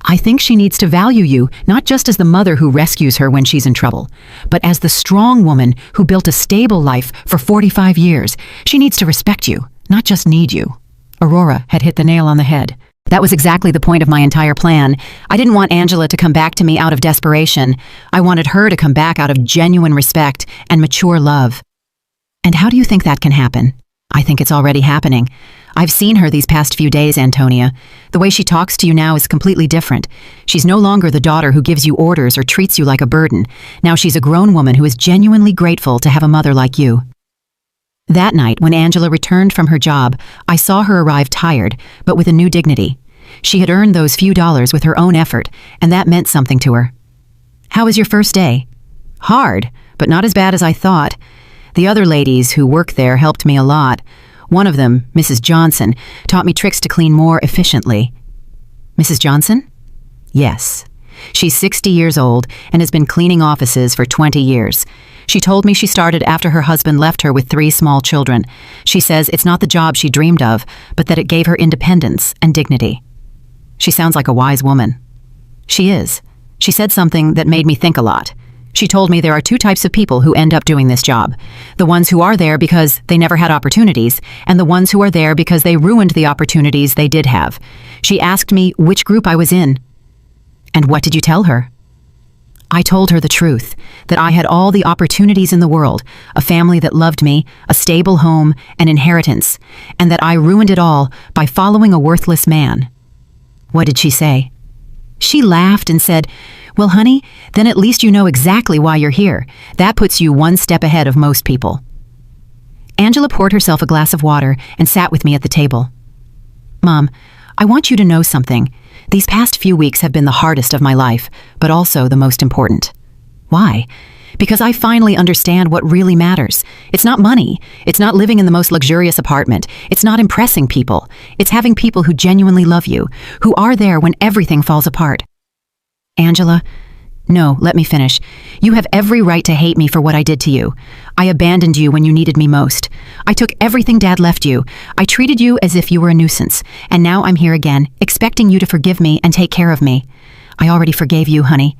"I think she needs to value you not just as the mother who rescues her when she's in trouble, but as the strong woman who built a stable life for 45 years. She needs to respect you, not just need you." Aurora had hit the nail on the head. That was exactly the point of my entire plan. I didn't want Angela to come back to me out of desperation. I wanted her to come back out of genuine respect and mature love. And how do you think that can happen? I think it's already happening. I've seen her these past few days, Antonia. The way she talks to you now is completely different. She's no longer the daughter who gives you orders or treats you like a burden. Now she's a grown woman who is genuinely grateful to have a mother like you. That night, when Angela returned from her job, I saw her arrive tired, but with a new dignity. She had earned those few dollars with her own effort, and that meant something to her. "How was your first day?" "Hard, but not as bad as I thought. The other ladies who work there helped me a lot. One of them, Mrs. Johnson, taught me tricks to clean more efficiently." "Mrs. Johnson?" "Yes. She's 60 years old and has been cleaning offices for 20 years. She told me she started after her husband left her with 3 small children. She says it's not the job she dreamed of, but that it gave her independence and dignity." "She sounds like a wise woman." "She is. She said something that made me think a lot. She told me there are 2 types of people who end up doing this job. The ones who are there because they never had opportunities, and the ones who are there because they ruined the opportunities they did have. She asked me which group I was in." "And what did you tell her?" "I told her the truth, that I had all the opportunities in the world, a family that loved me, a stable home, an inheritance, and that I ruined it all by following a worthless man." "What did she say?" "She laughed and said, 'Well, honey, then at least you know exactly why you're here. That puts you 1 step ahead of most people.'" Angela poured herself a glass of water and sat with me at the table. "Mom, I want you to know something. These past few weeks have been the hardest of my life, but also the most important." "Why?" "Because I finally understand what really matters. It's not money. It's not living in the most luxurious apartment. It's not impressing people. It's having people who genuinely love you, who are there when everything falls apart." "Angela, no, let me finish. You have every right to hate me for what I did to you. I abandoned you when you needed me most. I took everything Dad left you. I treated you as if you were a nuisance. And now I'm here again, expecting you to forgive me and take care of me. I already forgave you, honey.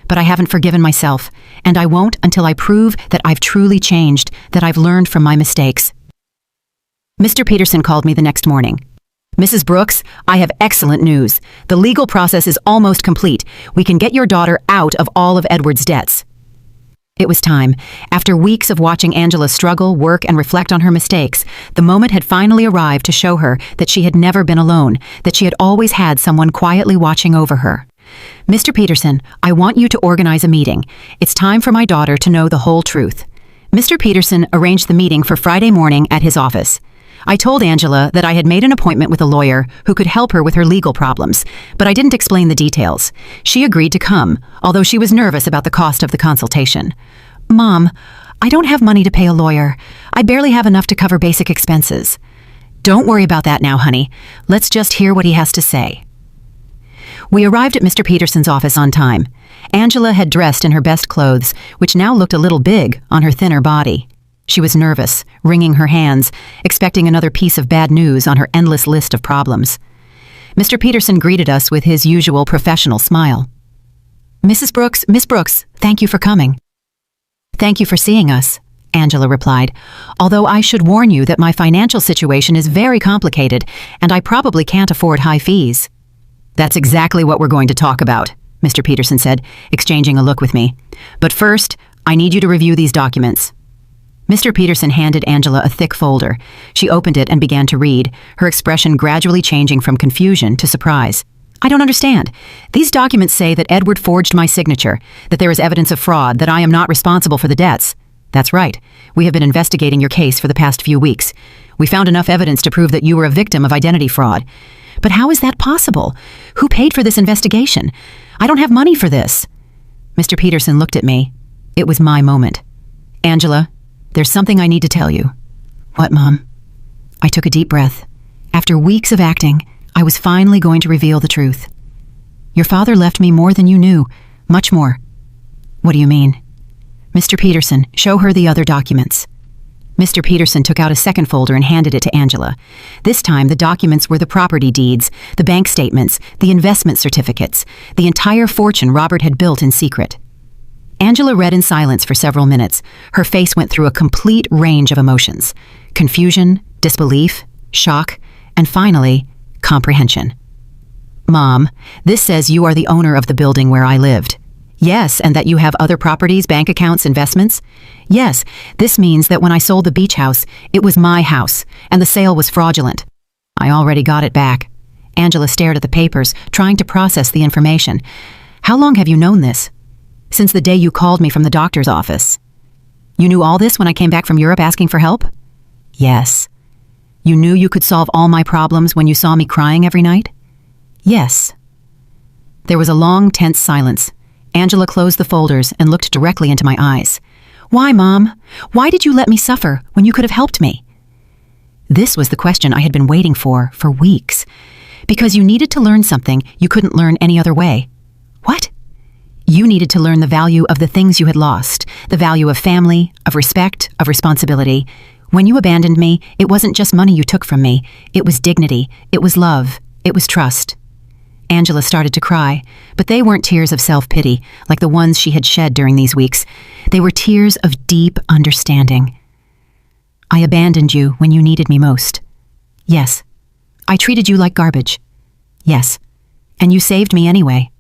But I haven't forgiven myself, and I won't until I prove that I've truly changed, that I've learned from my mistakes." Mr. Peterson called me the next morning. "Mrs. Brooks, I have excellent news. The legal process is almost complete. We can get your daughter out of all of Edward's debts." It was time. After weeks of watching Angela struggle, work, and reflect on her mistakes, the moment had finally arrived to show her that she had never been alone, that she had always had someone quietly watching over her. "Mr. Peterson, I want you to organize a meeting. It's time for my daughter to know the whole truth." Mr. Peterson arranged the meeting for Friday morning at his office. I told Angela that I had made an appointment with a lawyer who could help her with her legal problems, but I didn't explain the details. She agreed to come, although she was nervous about the cost of the consultation. "Mom, I don't have money to pay a lawyer. I barely have enough to cover basic expenses." Don't worry about that now, honey. Let's just hear what he has to say. We arrived at Mr. Peterson's office on time. Angela had dressed in her best clothes, which now looked a little big on her thinner body. She was nervous, wringing her hands, expecting another piece of bad news on her endless list of problems. Mr. Peterson greeted us with his usual professional smile. Miss Brooks, thank you for coming. Thank you for seeing us, Angela replied, although I should warn you that my financial situation is very complicated and I probably can't afford high fees. That's exactly what we're going to talk about, Mr. Peterson said, exchanging a look with me. But first, I need you to review these documents. Mr. Peterson handed Angela a thick folder. She opened it and began to read, her expression gradually changing from confusion to surprise. I don't understand. These documents say that Edward forged my signature, that there is evidence of fraud, that I am not responsible for the debts. That's right. We have been investigating your case for the past few weeks. We found enough evidence to prove that you were a victim of identity fraud. But how is that possible? Who paid for this investigation? I don't have money for this. Mr. Peterson looked at me. It was my moment. Angela, there's something I need to tell you. What, Mom? I took a deep breath. After weeks of acting, I was finally going to reveal the truth. Your father left me more than you knew, much more. What do you mean? Mr. Peterson, show her the other documents. Mr. Peterson took out a second folder and handed it to Angela. This time, the documents were the property deeds, the bank statements, the investment certificates, the entire fortune Robert had built in secret. Angela read in silence for several minutes. Her face went through a complete range of emotions: confusion, disbelief, shock, and finally, comprehension. Mom, this says you are the owner of the building where I lived. Yes, and that you have other properties, bank accounts, investments? Yes, this means that when I sold the beach house, it was my house, and the sale was fraudulent. I already got it back. Angela stared at the papers, trying to process the information. How long have you known this? Since the day you called me from the doctor's office. You knew all this when I came back from Europe asking for help? Yes. You knew you could solve all my problems when you saw me crying every night? Yes. There was a long, tense silence. Angela closed the folders and looked directly into my eyes. Why, Mom? Why did you let me suffer when you could have helped me? This was the question I had been waiting for weeks. Because you needed to learn something you couldn't learn any other way. What? You needed to learn the value of the things you had lost, the value of family, of respect, of responsibility. When you abandoned me, it wasn't just money you took from me. It was dignity. It was love. It was trust. Angela started to cry, but they weren't tears of self-pity, like the ones she had shed during these weeks. They were tears of deep understanding. I abandoned you when you needed me most. Yes. I treated you like garbage. Yes. And you saved me anyway.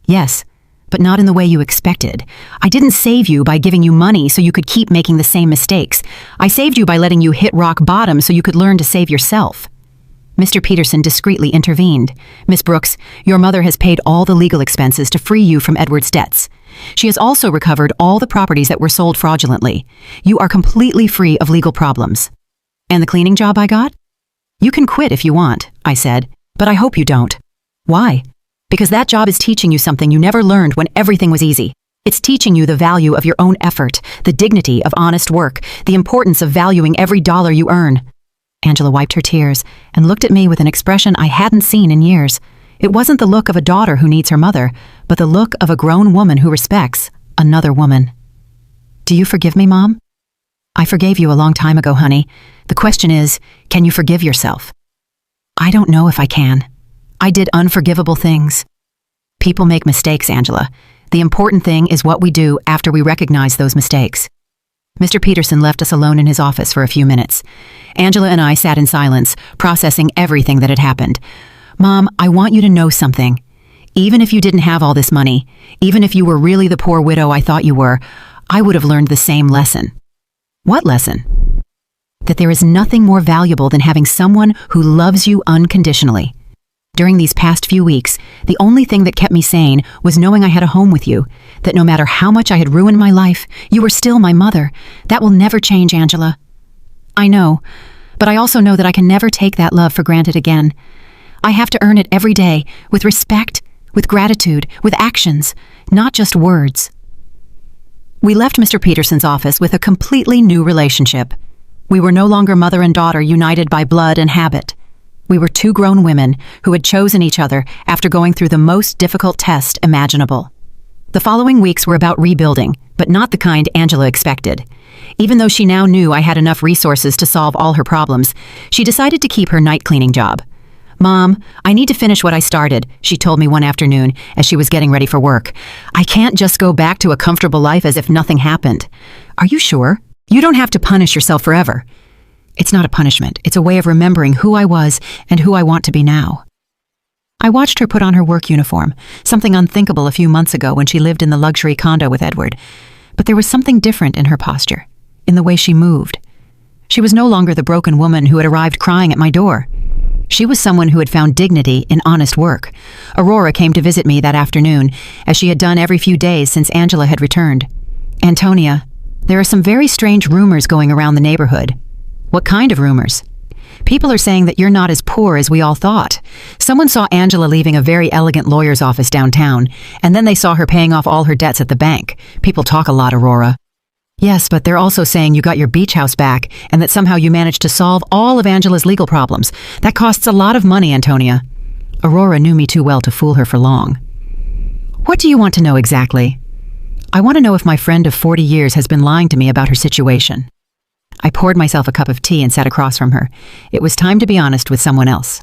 Yes. But not in the way you expected. I didn't save you by giving you money so you could keep making the same mistakes. I saved you by letting you hit rock bottom so you could learn to save yourself. Mr. Peterson discreetly intervened. Miss Brooks, your mother has paid all the legal expenses to free you from Edward's debts. She has also recovered all the properties that were sold fraudulently. You are completely free of legal problems. And the cleaning job I got? You can quit if you want, I said, but I hope you don't. Why? Because that job is teaching you something you never learned when everything was easy. It's teaching you the value of your own effort, the dignity of honest work, the importance of valuing every dollar you earn. Angela wiped her tears and looked at me with an expression I hadn't seen in years. It wasn't the look of a daughter who needs her mother, but the look of a grown woman who respects another woman. Do you forgive me, Mom? I forgave you a long time ago, honey. The question is, can you forgive yourself? I don't know if I can. I did unforgivable things. People make mistakes, Angela. The important thing is what we do after we recognize those mistakes. Mr. Peterson left us alone in his office for a few minutes. Angela and I sat in silence, processing everything that had happened. Mom, I want you to know something. Even if you didn't have all this money, even if you were really the poor widow I thought you were, I would have learned the same lesson. What lesson? That there is nothing more valuable than having someone who loves you unconditionally. During these past few weeks, the only thing that kept me sane was knowing I had a home with you, that no matter how much I had ruined my life, you were still my mother. That will never change, Angela. I know, but I also know that I can never take that love for granted again. I have to earn it every day, with respect, with gratitude, with actions, not just words. We left Mr. Peterson's office with a completely new relationship. We were no longer mother and daughter united by blood and habit. We were two grown women who had chosen each other after going through the most difficult test imaginable. The following weeks were about rebuilding, but not the kind Angela expected. Even though she now knew I had enough resources to solve all her problems, she decided to keep her night cleaning job. "Mom, I need to finish what I started," she told me one afternoon as she was getting ready for work. "I can't just go back to a comfortable life as if nothing happened." "Are you sure? You don't have to punish yourself forever." "It's not a punishment. It's a way of remembering who I was and who I want to be now." I watched her put on her work uniform, something unthinkable a few months ago when she lived in the luxury condo with Edward. But there was something different in her posture, in the way she moved. She was no longer the broken woman who had arrived crying at my door. She was someone who had found dignity in honest work. Aurora came to visit me that afternoon, as she had done every few days since Angela had returned. "Antonia, there are some very strange rumors going around the neighborhood." "What kind of rumors?" "People are saying that you're not as poor as we all thought. Someone saw Angela leaving a very elegant lawyer's office downtown, and then they saw her paying off all her debts at the bank. People talk a lot, Aurora." "Yes, but they're also saying you got your beach house back, and that somehow you managed to solve all of Angela's legal problems. That costs a lot of money, Antonia." Aurora knew me too well to fool her for long. "What do you want to know exactly?" "I want to know if my friend of 40 years has been lying to me about her situation." I poured myself a cup of tea and sat across from her. It was time to be honest with someone else.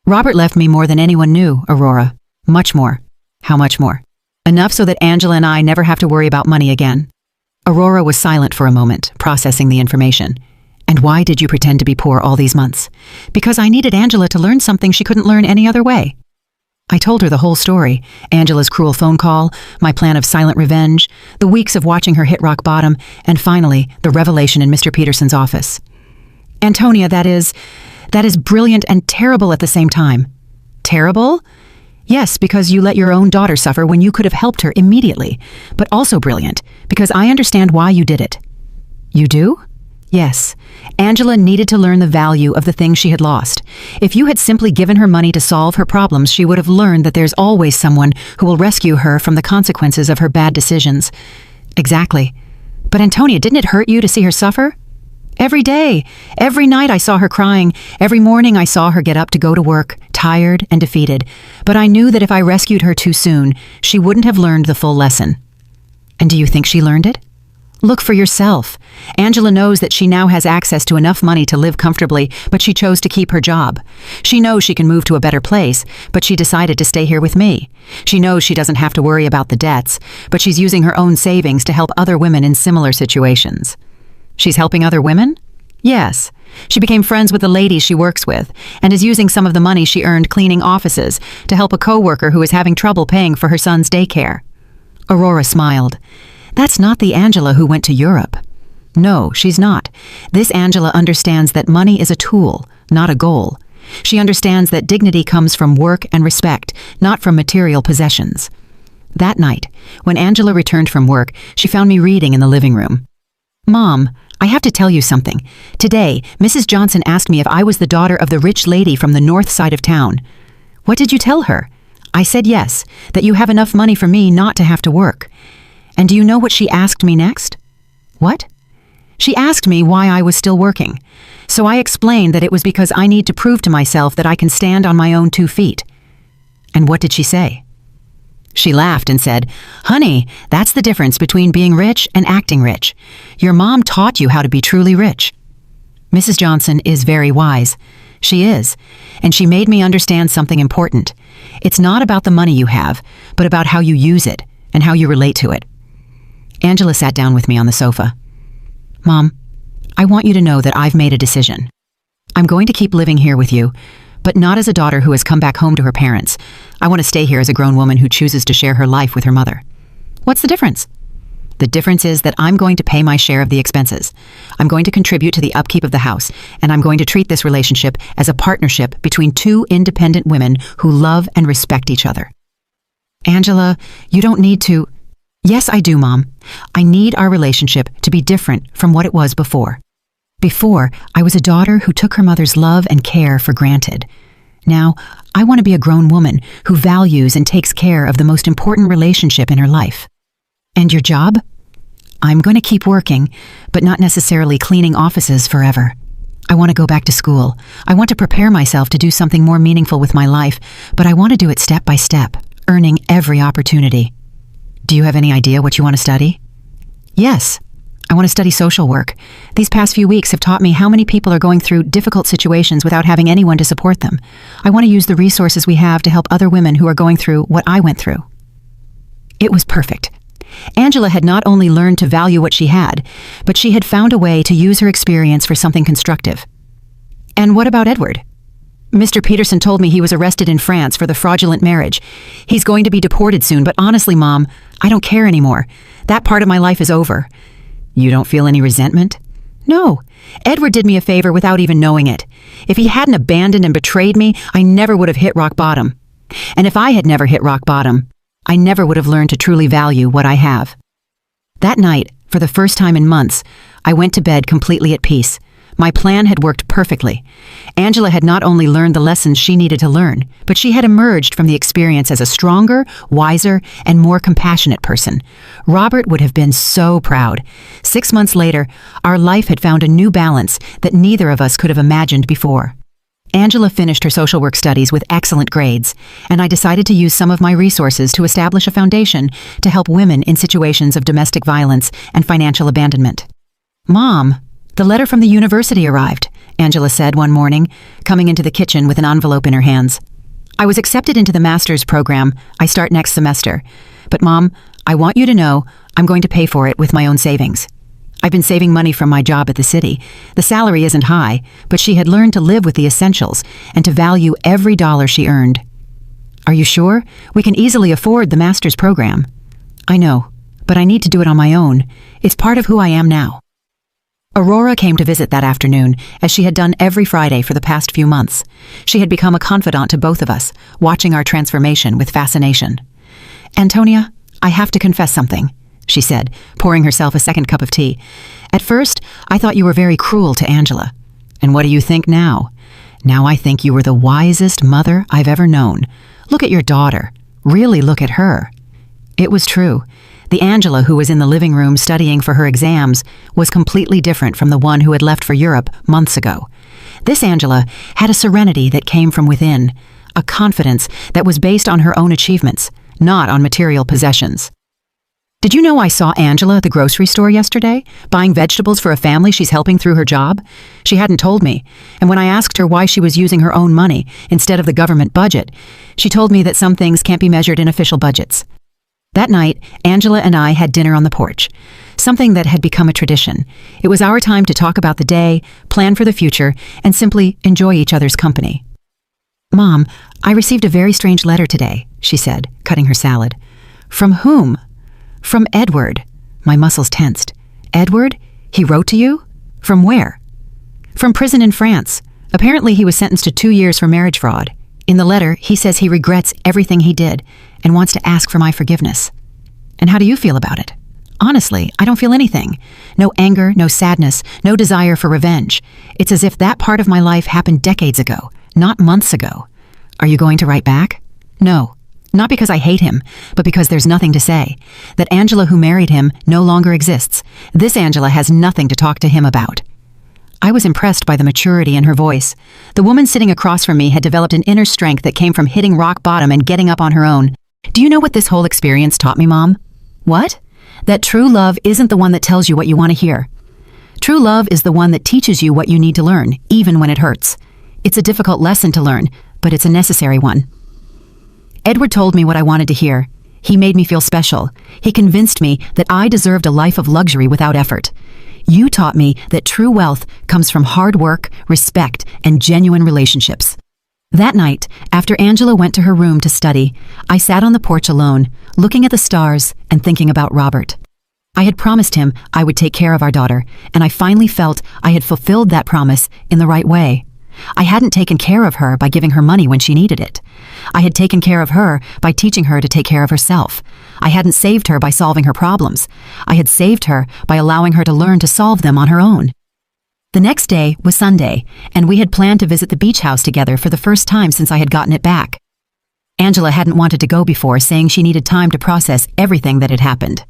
"Robert left me more than anyone knew, Aurora. Much more." "How much more?" "Enough so that Angela and I never have to worry about money again." Aurora was silent for a moment, processing the information. "And why did you pretend to be poor all these months?" "Because I needed Angela to learn something she couldn't learn any other way." I told her the whole story, Angela's cruel phone call, my plan of silent revenge, the weeks of watching her hit rock bottom, and finally, the revelation in Mr. Peterson's office. "Antonia, that is brilliant and terrible at the same time." "Terrible?" "Yes, because you let your own daughter suffer when you could have helped her immediately, but also brilliant, because I understand why you did it." "You do?" "Yes. Angela needed to learn the value of the things she had lost. If you had simply given her money to solve her problems, she would have learned that there's always someone who will rescue her from the consequences of her bad decisions." "Exactly. But Antonia, didn't it hurt you to see her suffer?" "Every day. Every night I saw her crying. Every morning I saw her get up to go to work, tired and defeated. But I knew that if I rescued her too soon, she wouldn't have learned the full lesson." "And do you think she learned it?" "Look for yourself. Angela knows that she now has access to enough money to live comfortably, but she chose to keep her job. She knows she can move to a better place, but she decided to stay here with me. She knows she doesn't have to worry about the debts, but she's using her own savings to help other women in similar situations." "She's helping other women?" "Yes. She became friends with the ladies she works with, and is using some of the money she earned cleaning offices to help a coworker who is having trouble paying for her son's daycare." Aurora smiled. "That's not the Angela who went to Europe." "No, she's not. This Angela understands that money is a tool, not a goal. She understands that dignity comes from work and respect, not from material possessions." That night, when Angela returned from work, she found me reading in the living room. "Mom, I have to tell you something. Today, Mrs. Johnson asked me if I was the daughter of the rich lady from the north side of town." "What did you tell her?" "I said yes, that you have enough money for me not to have to work." "And do you know what she asked me next?" "What?" "She asked me why I was still working. So I explained that it was because I need to prove to myself that I can stand on my own 2 feet. "And what did she say?" She laughed and said, "Honey, that's the difference between being rich and acting rich. Your mom taught you how to be truly rich." Mrs. Johnson is very wise. She is. And she made me understand something important. It's not about the money you have, but about how you use it and how you relate to it. Angela sat down with me on the sofa. "Mom, I want you to know that I've made a decision. I'm going to keep living here with you, but not as a daughter who has come back home to her parents. I want to stay here as a grown woman who chooses to share her life with her mother." "What's the difference?" "The difference is that I'm going to pay my share of the expenses. I'm going to contribute to the upkeep of the house, and I'm going to treat this relationship as a partnership between 2 independent women who love and respect each other." "Angela, you don't need to—" "Yes, I do, Mom. I need our relationship to be different from what it was before. Before, I was a daughter who took her mother's love and care for granted. Now, I want to be a grown woman who values and takes care of the most important relationship in her life." "And your job?" I'm going to keep working, but not necessarily cleaning offices forever. I want to go back to school. I want to prepare myself to do something more meaningful with my life, but I want to do it step by step, earning every opportunity. Do you have any idea what you want to study? Yes. I want to study social work. These past few weeks have taught me how many people are going through difficult situations without having anyone to support them. I want to use the resources we have to help other women who are going through what I went through. It was perfect. Angela had not only learned to value what she had, but she had found a way to use her experience for something constructive. And what about Edward? Mr. Peterson told me he was arrested in France for the fraudulent marriage. He's going to be deported soon, but honestly, Mom, I don't care anymore. That part of my life is over. You don't feel any resentment? No. Edward did me a favor without even knowing it. If he hadn't abandoned and betrayed me, I never would have hit rock bottom. And if I had never hit rock bottom, I never would have learned to truly value what I have. That night, for the first time in months, I went to bed completely at peace. My plan had worked perfectly. Angela had not only learned the lessons she needed to learn, but she had emerged from the experience as a stronger, wiser, and more compassionate person. Robert would have been so proud. 6 months later, our life had found a new balance that neither of us could have imagined before. Angela finished her social work studies with excellent grades, and I decided to use some of my resources to establish a foundation to help women in situations of domestic violence and financial abandonment. Mom, the letter from the university arrived, Angela said one morning, coming into the kitchen with an envelope in her hands. I was accepted into the master's program. I start next semester. But Mom, I want you to know I'm going to pay for it with my own savings. I've been saving money from my job at the city. The salary isn't high, but she had learned to live with the essentials and to value every dollar she earned. Are you sure? We can easily afford the master's program. I know, but I need to do it on my own. It's part of who I am now. Aurora came to visit that afternoon, as she had done every Friday for the past few months. She had become a confidant to both of us, watching our transformation with fascination. Antonia, I have to confess something, she said, pouring herself a second cup of tea. At first, I thought you were very cruel to Angela. And what do you think now? Now I think you were the wisest mother I've ever known. Look at your daughter. Really look at her. It was true. The Angela who was in the living room studying for her exams was completely different from the one who had left for Europe months ago. This Angela had a serenity that came from within, a confidence that was based on her own achievements, not on material possessions. Did you know I saw Angela at the grocery store yesterday, buying vegetables for a family she's helping through her job? She hadn't told me, and when I asked her why she was using her own money instead of the government budget, she told me that some things can't be measured in official budgets. That night, Angela and I had dinner on the porch, something that had become a tradition. It was our time to talk about the day, plan for the future, and simply enjoy each other's company. Mom, I received a very strange letter today, she said, cutting her salad. From whom? From Edward. My muscles tensed. Edward? He wrote to you? From where? From prison in France. Apparently he was sentenced to 2 years for marriage fraud. In the letter, he says he regrets everything he did and wants to ask for my forgiveness. And how do you feel about it? Honestly, I don't feel anything. No anger, no sadness, no desire for revenge. It's as if that part of my life happened decades ago, not months ago. Are you going to write back? No. Not because I hate him, but because there's nothing to say. That Angela who married him no longer exists. This Angela has nothing to talk to him about. I was impressed by the maturity in her voice. The woman sitting across from me had developed an inner strength that came from hitting rock bottom and getting up on her own. Do you know what this whole experience taught me, Mom? What? That true love isn't the one that tells you what you want to hear. True love is the one that teaches you what you need to learn, even when it hurts. It's a difficult lesson to learn, but it's a necessary one. Edward told me what I wanted to hear. He made me feel special. He convinced me that I deserved a life of luxury without effort. You taught me that true wealth comes from hard work, respect, and genuine relationships. That night, after Angela went to her room to study, I sat on the porch alone, looking at the stars and thinking about Robert. I had promised him I would take care of our daughter, and I finally felt I had fulfilled that promise in the right way. I hadn't taken care of her by giving her money when she needed it. I had taken care of her by teaching her to take care of herself. I hadn't saved her by solving her problems. I had saved her by allowing her to learn to solve them on her own. The next day was Sunday, and we had planned to visit the beach house together for the first time since I had gotten it back. Angela hadn't wanted to go before, saying she needed time to process everything that had happened.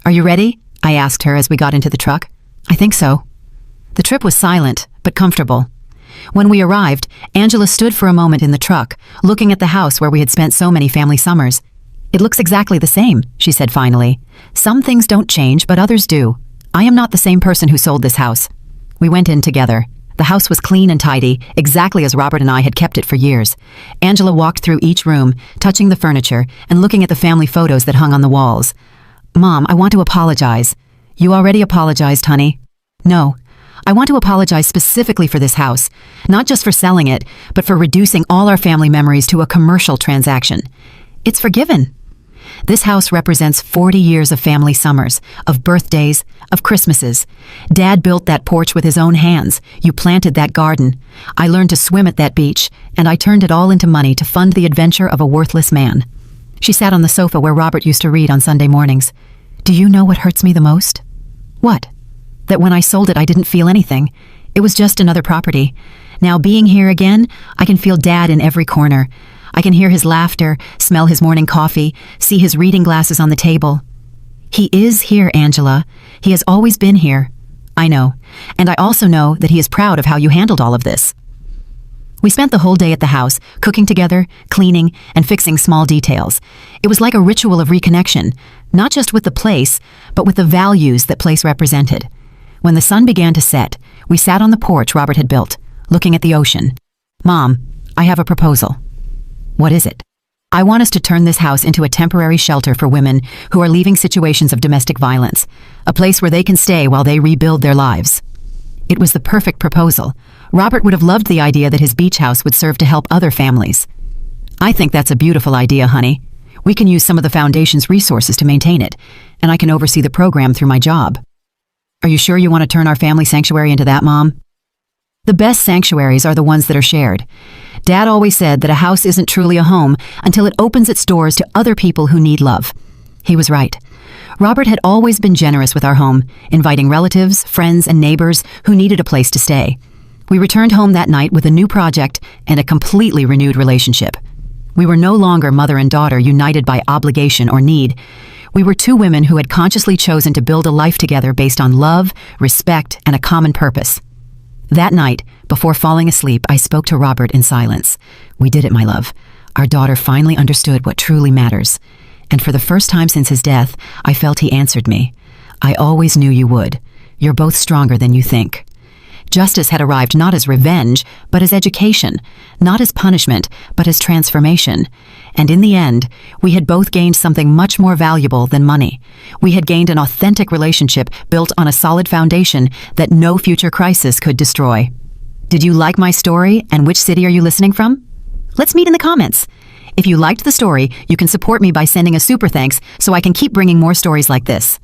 Are you ready? I asked her as we got into the truck. I think so. The trip was silent, but comfortable. When we arrived, Angela stood for a moment in the truck, looking at the house where we had spent so many family summers. It looks exactly the same, she said finally. Some things don't change, but others do. I am not the same person who sold this house. We went in together. The house was clean and tidy, exactly as Robert and I had kept it for years. Angela walked through each room, touching the furniture and looking at the family photos that hung on the walls. Mom, I want to apologize. You already apologized, honey. No. I want to apologize specifically for this house, not just for selling it, but for reducing all our family memories to a commercial transaction. It's forgiven. This house represents 40 years of family summers, of birthdays, of Christmases. Dad built that porch with his own hands. You planted that garden. I learned to swim at that beach, and I turned it all into money to fund the adventure of a worthless man. She sat on the sofa where Robert used to read on Sunday mornings. Do you know what hurts me the most? What? That when I sold it, I didn't feel anything. It was just another property. Now, being here again, I can feel Dad in every corner. I can hear his laughter, smell his morning coffee, see his reading glasses on the table. He is here, Angela. He has always been here. I know. And I also know that he is proud of how you handled all of this. We spent the whole day at the house, cooking together, cleaning, and fixing small details. It was like a ritual of reconnection, not just with the place, but with the values that place represented. When the sun began to set, we sat on the porch Robert had built, looking at the ocean. Mom, I have a proposal. What is it? I want us to turn this house into a temporary shelter for women who are leaving situations of domestic violence, a place where they can stay while they rebuild their lives. It was the perfect proposal. Robert would have loved the idea that his beach house would serve to help other families. I think that's a beautiful idea, honey. We can use some of the foundation's resources to maintain it, and I can oversee the program through my job. Are you sure you want to turn our family sanctuary into that, Mom? The best sanctuaries are the ones that are shared. Dad always said that a house isn't truly a home until it opens its doors to other people who need love. He was right. Robert had always been generous with our home, inviting relatives, friends, and neighbors who needed a place to stay. We returned home that night with a new project and a completely renewed relationship. We were no longer mother and daughter united by obligation or need. We were two women who had consciously chosen to build a life together based on love, respect, and a common purpose. That night, before falling asleep, I spoke to Robert in silence. We did it, my love. Our daughter finally understood what truly matters. And for the first time since his death, I felt he answered me. I always knew you would. You're both stronger than you think. Justice had arrived not as revenge, but as education, not as punishment, but as transformation. And in the end, we had both gained something much more valuable than money. We had gained an authentic relationship built on a solid foundation that no future crisis could destroy. Did you like my story, and which city are you listening from? Let's meet in the comments. If you liked the story, you can support me by sending a super thanks so I can keep bringing more stories like this.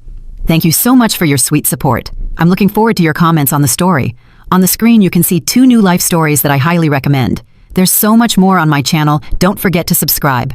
Thank you so much for your sweet support. I'm looking forward to your comments on the story. On the screen, you can see 2 new life stories that I highly recommend. There's so much more on my channel. Don't forget to subscribe.